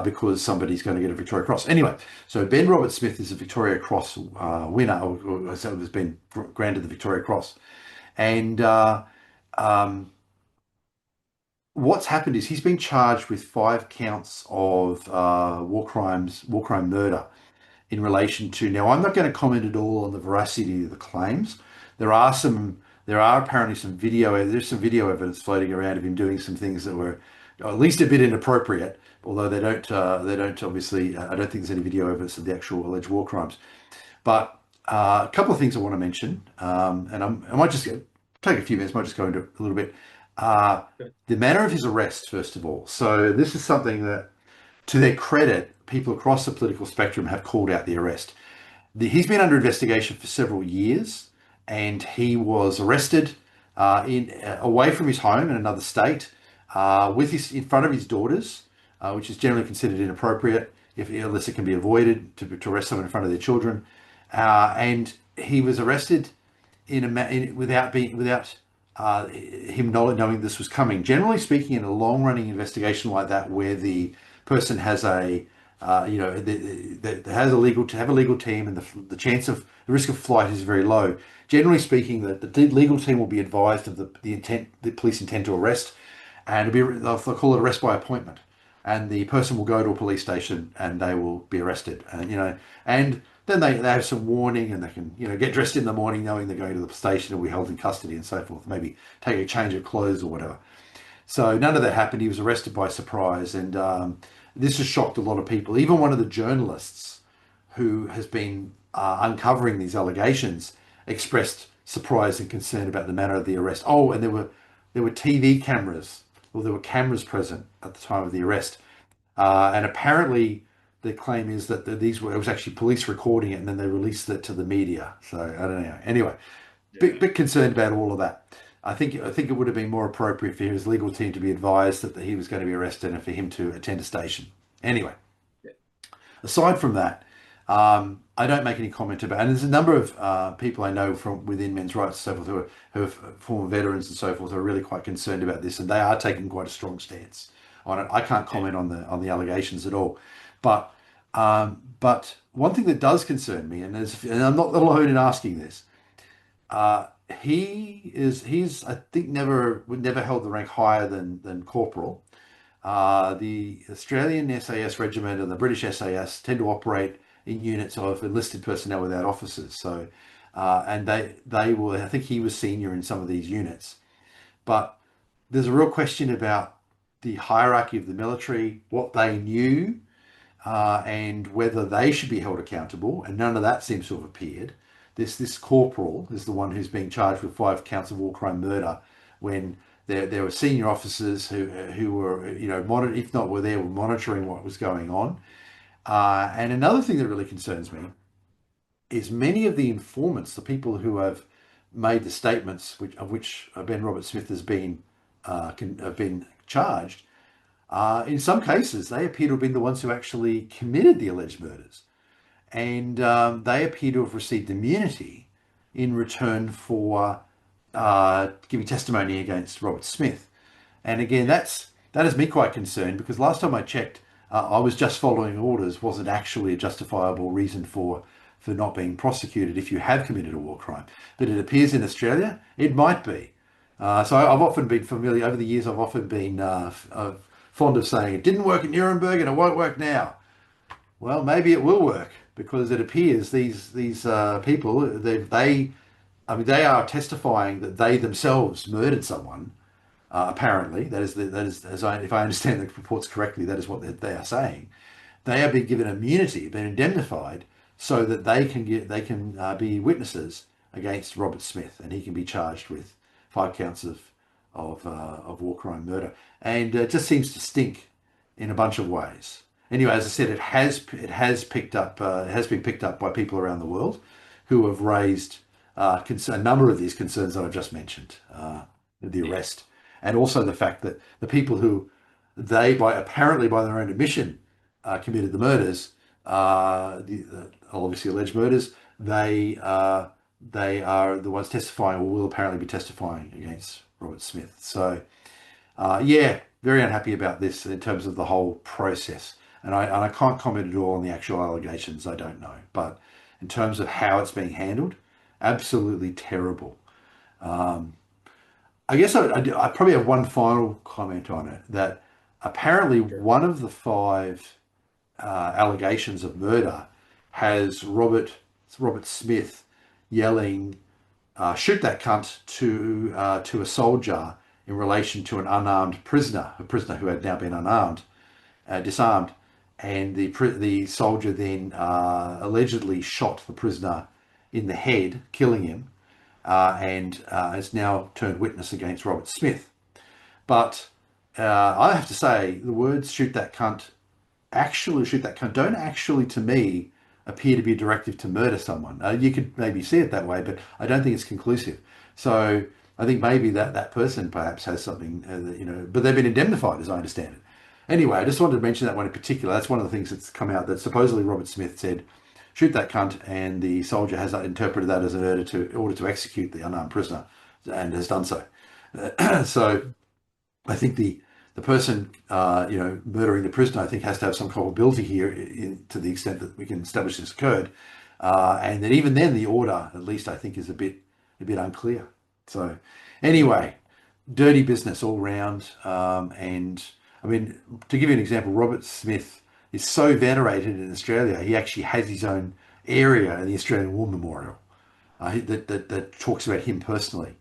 because somebody's going to get a Victoria Cross. Anyway, so Ben Robert Smith is a Victoria Cross winner, or so has been granted the Victoria Cross. And what's happened is he's been charged with 5 counts of war crime murder in relation to. Now, I'm not going to comment at all on the veracity of the claims. There are apparently there's some video evidence floating around of him doing some things that were at least a bit inappropriate, although they don't obviously, I don't think there's any video evidence of the actual alleged war crimes. But A couple of things I want to mention, and I might just take a few minutes, might just go into it a little bit. Uh, the manner of his arrest, first of all. So this is something that, to their credit, people across the political spectrum have called out the arrest. He's been under investigation for several years, and he was arrested in away from his home in another state, with his in front of his daughters, which is generally considered inappropriate if unless it can be avoided to arrest someone in front of their children. And he was arrested without him knowing this was coming. Generally speaking, in a long-running investigation like that, where the person has a has a legal team, and the risk of flight is very low. Generally speaking, the legal team will be advised of the police intent to arrest, and they'll call it arrest by appointment, and the person will go to a police station and they will be arrested, and then they have some warning, and they can get dressed in the morning knowing they're going to the station and will be held in custody and so forth. Maybe take a change of clothes or whatever. So none of that happened. He was arrested by surprise, and this has shocked a lot of people. Even one of the journalists who has been uncovering these allegations expressed surprise and concern about the manner of the arrest. Oh, and there were TV cameras, or there were cameras present at the time of the arrest, and apparently the claim is that it was actually police recording it, and then they released it to the media. So I don't know. Anyway, bit concerned about all of that. I think it would have been more appropriate for his legal team to be advised that he was going to be arrested, and for him to attend a station. Anyway, aside from that, I don't make any comment about. And there's a number of people I know from within men's rights and so forth who are former veterans and so forth who are really quite concerned about this, and they are taking quite a strong stance on it. I can't comment on the allegations at all, but one thing that does concern me, and I'm not alone in asking this. He's I think never held the rank higher than corporal. The Australian SAS regiment and the British SAS tend to operate in units of enlisted personnel without officers. So, and they were, I think he was senior in some of these units. But there's a real question about the hierarchy of the military, what they knew, and whether they should be held accountable. And none of that seems to have appeared. This corporal is the one who's being charged with 5 counts of war crime murder, when there were senior officers who were if not were there, were monitoring what was going on. And another thing that really concerns me is many of the informants, the people who have made the statements, of which Ben Roberts-Smith has been have been charged. In some cases, they appear to have been the ones who actually committed the alleged murders. And they appear to have received immunity in return for giving testimony against Robert Smith. And again, that has me quite concerned, because last time I checked, I was just following orders wasn't actually a justifiable reason for not being prosecuted if you have committed a war crime. But it appears in Australia it might be. So I've often been familiar, over the years, I've often been fond of saying it didn't work at Nuremberg and it won't work now. Well, maybe it will work, because it appears these people, they are testifying that they themselves murdered someone. Apparently, if I understand the reports correctly, that is what they are saying. They are being given immunity, been indemnified, so that they can be witnesses against Robert Smith, and he can be charged with 5 counts of war crime murder. And it just seems to stink in a bunch of ways. Anyway, as I said, it has been picked up by people around the world who have raised a number of these concerns that I've just mentioned, the arrest, and also the fact that the people who apparently by their own admission committed the murders, obviously alleged murders, they are the ones testifying, or will apparently be testifying against Robert Smith. So, very unhappy about this in terms of the whole process. And I can't comment at all on the actual allegations. I don't know. But in terms of how it's being handled, absolutely terrible. I guess I probably have one final comment on it, that apparently one of the 5 allegations of murder has Robert Smith yelling, "Shoot that cunt," to a soldier in relation to an unarmed prisoner, a prisoner who had now been disarmed. And the soldier then allegedly shot the prisoner in the head, killing him, and has now turned witness against Robert Smith. But I have to say, the words "shoot that cunt," actually "shoot that cunt," don't actually, to me, appear to be a directive to murder someone. You could maybe see it that way, but I don't think it's conclusive. So I think maybe that person perhaps has something, but they've been indemnified, as I understand it. Anyway, I just wanted to mention that one in particular. That's one of the things that's come out, that supposedly Robert Smith said, "Shoot that cunt," and the soldier has interpreted that as an order to execute the unarmed prisoner, and has done so. So I think the person, murdering the prisoner, I think has to have some culpability here, to the extent that we can establish this occurred, and that even then the order, at least I think, is a bit unclear. So anyway, dirty business all round. And I mean, to give you an example, Robert Smith is so venerated in Australia, he actually has his own area in the Australian War Memorial, that talks about him personally.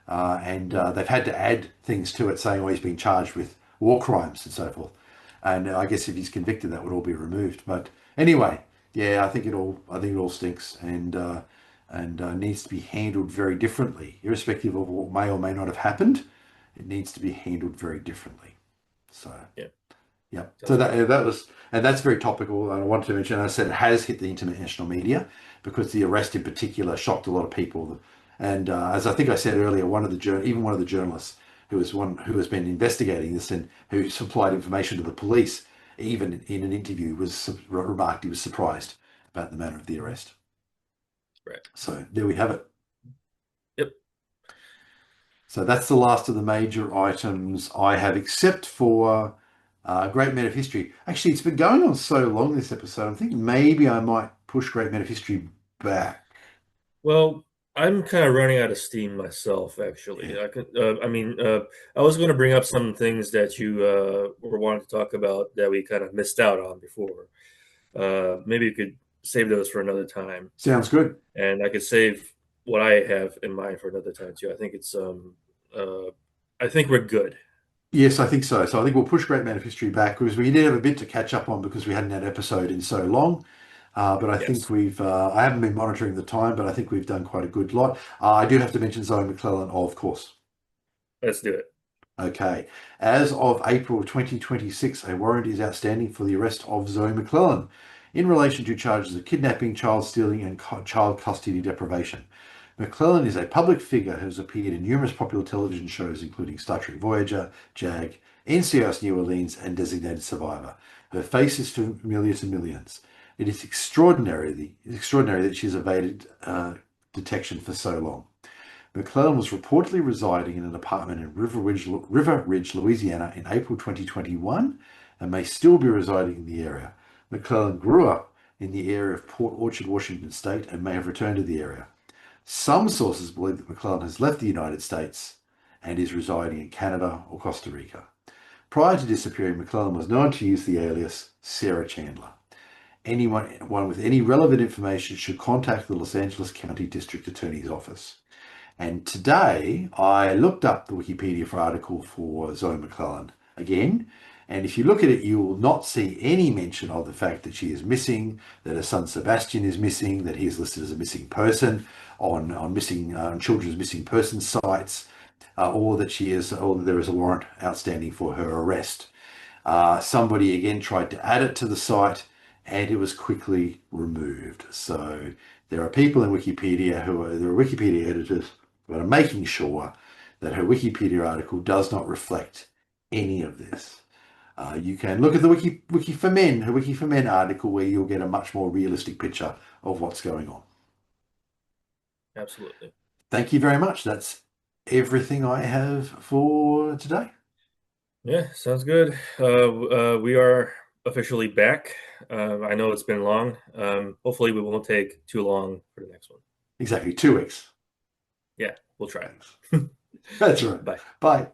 And they've had to add things to it, saying, "Oh, he's been charged with war crimes and so forth." And I guess if he's convicted, that would all be removed. But anyway, yeah, I think it all stinks, and needs to be handled very differently, irrespective of what may or may not have happened. It needs to be handled very differently. So Yeah. yeah. So that was, and that's very topical. And I wanted to mention, I said it has hit the international media because the arrest in particular shocked a lot of people. And as I think I said earlier, one of the journalists who has been investigating this and who supplied information to the police, even in an interview, remarked he was surprised about the manner of the arrest. Right. So there we have it. Yep. So that's the last of the major items I have, except for Great Men of History. Actually, it's been going on so long, this episode, I'm thinking maybe I might push Great Men of History back. Well, I'm kind of running out of steam myself, Yeah. actually. I was going to bring up some things that you were wanting to talk about that we kind of missed out on before. Maybe you could save those for another time, Sounds good. and I could save what I have in mind for another time too. I think we're good. Yes, I think so. So I think we'll push Great Man of History back because we did have a bit to catch up on because we hadn't had an episode in so long. But I think Yes, I haven't been monitoring the time, but I think we've done quite a good lot. I do have to mention Zoe McLellan, of course. let's do it. Okay. As of April 2026, a warrant is outstanding for the arrest of Zoe McLellan in relation to charges of kidnapping, child stealing, and child custody deprivation. McLellan is a public figure who has appeared in numerous popular television shows, including Star Trek Voyager, JAG, NCIS New Orleans, and Designated Survivor. Her face is familiar to millions. It is extraordinary that she's evaded detection for so long. McLellan was reportedly residing in an apartment in River Ridge, Louisiana in April 2021 and may still be residing in the area. McLellan grew up in the area of Port Orchard, Washington State, and may have returned to the area. Some sources believe that McLellan has left the United States and is residing in Canada or Costa Rica. Prior to disappearing, McLellan was known to use the alias Sarah Chandler. Anyone with any relevant information should contact the Los Angeles County District Attorney's Office. And today I looked up the Wikipedia article for Zoe McLellan again. And if you look at it, you will not see any mention of the fact that she is missing, that her son Sebastian is missing, that he is listed as a missing person on children's missing persons sites, or that there is a warrant outstanding for her arrest. Somebody again tried to add it to the site, and it was quickly removed. So there are people in Wikipedia there are Wikipedia editors who are making sure that her Wikipedia article does not reflect any of this. You can look at the Wiki for Men, her Wiki for Men article, where you'll get a much more realistic picture of what's going on. Absolutely. Thank you very much. That's everything I have for today. Yeah, sounds good. We are officially back. I know it's been long. Hopefully, we won't take too long for the next one. Exactly, 2 weeks. Yeah, we'll try. That's right. Bye. Bye.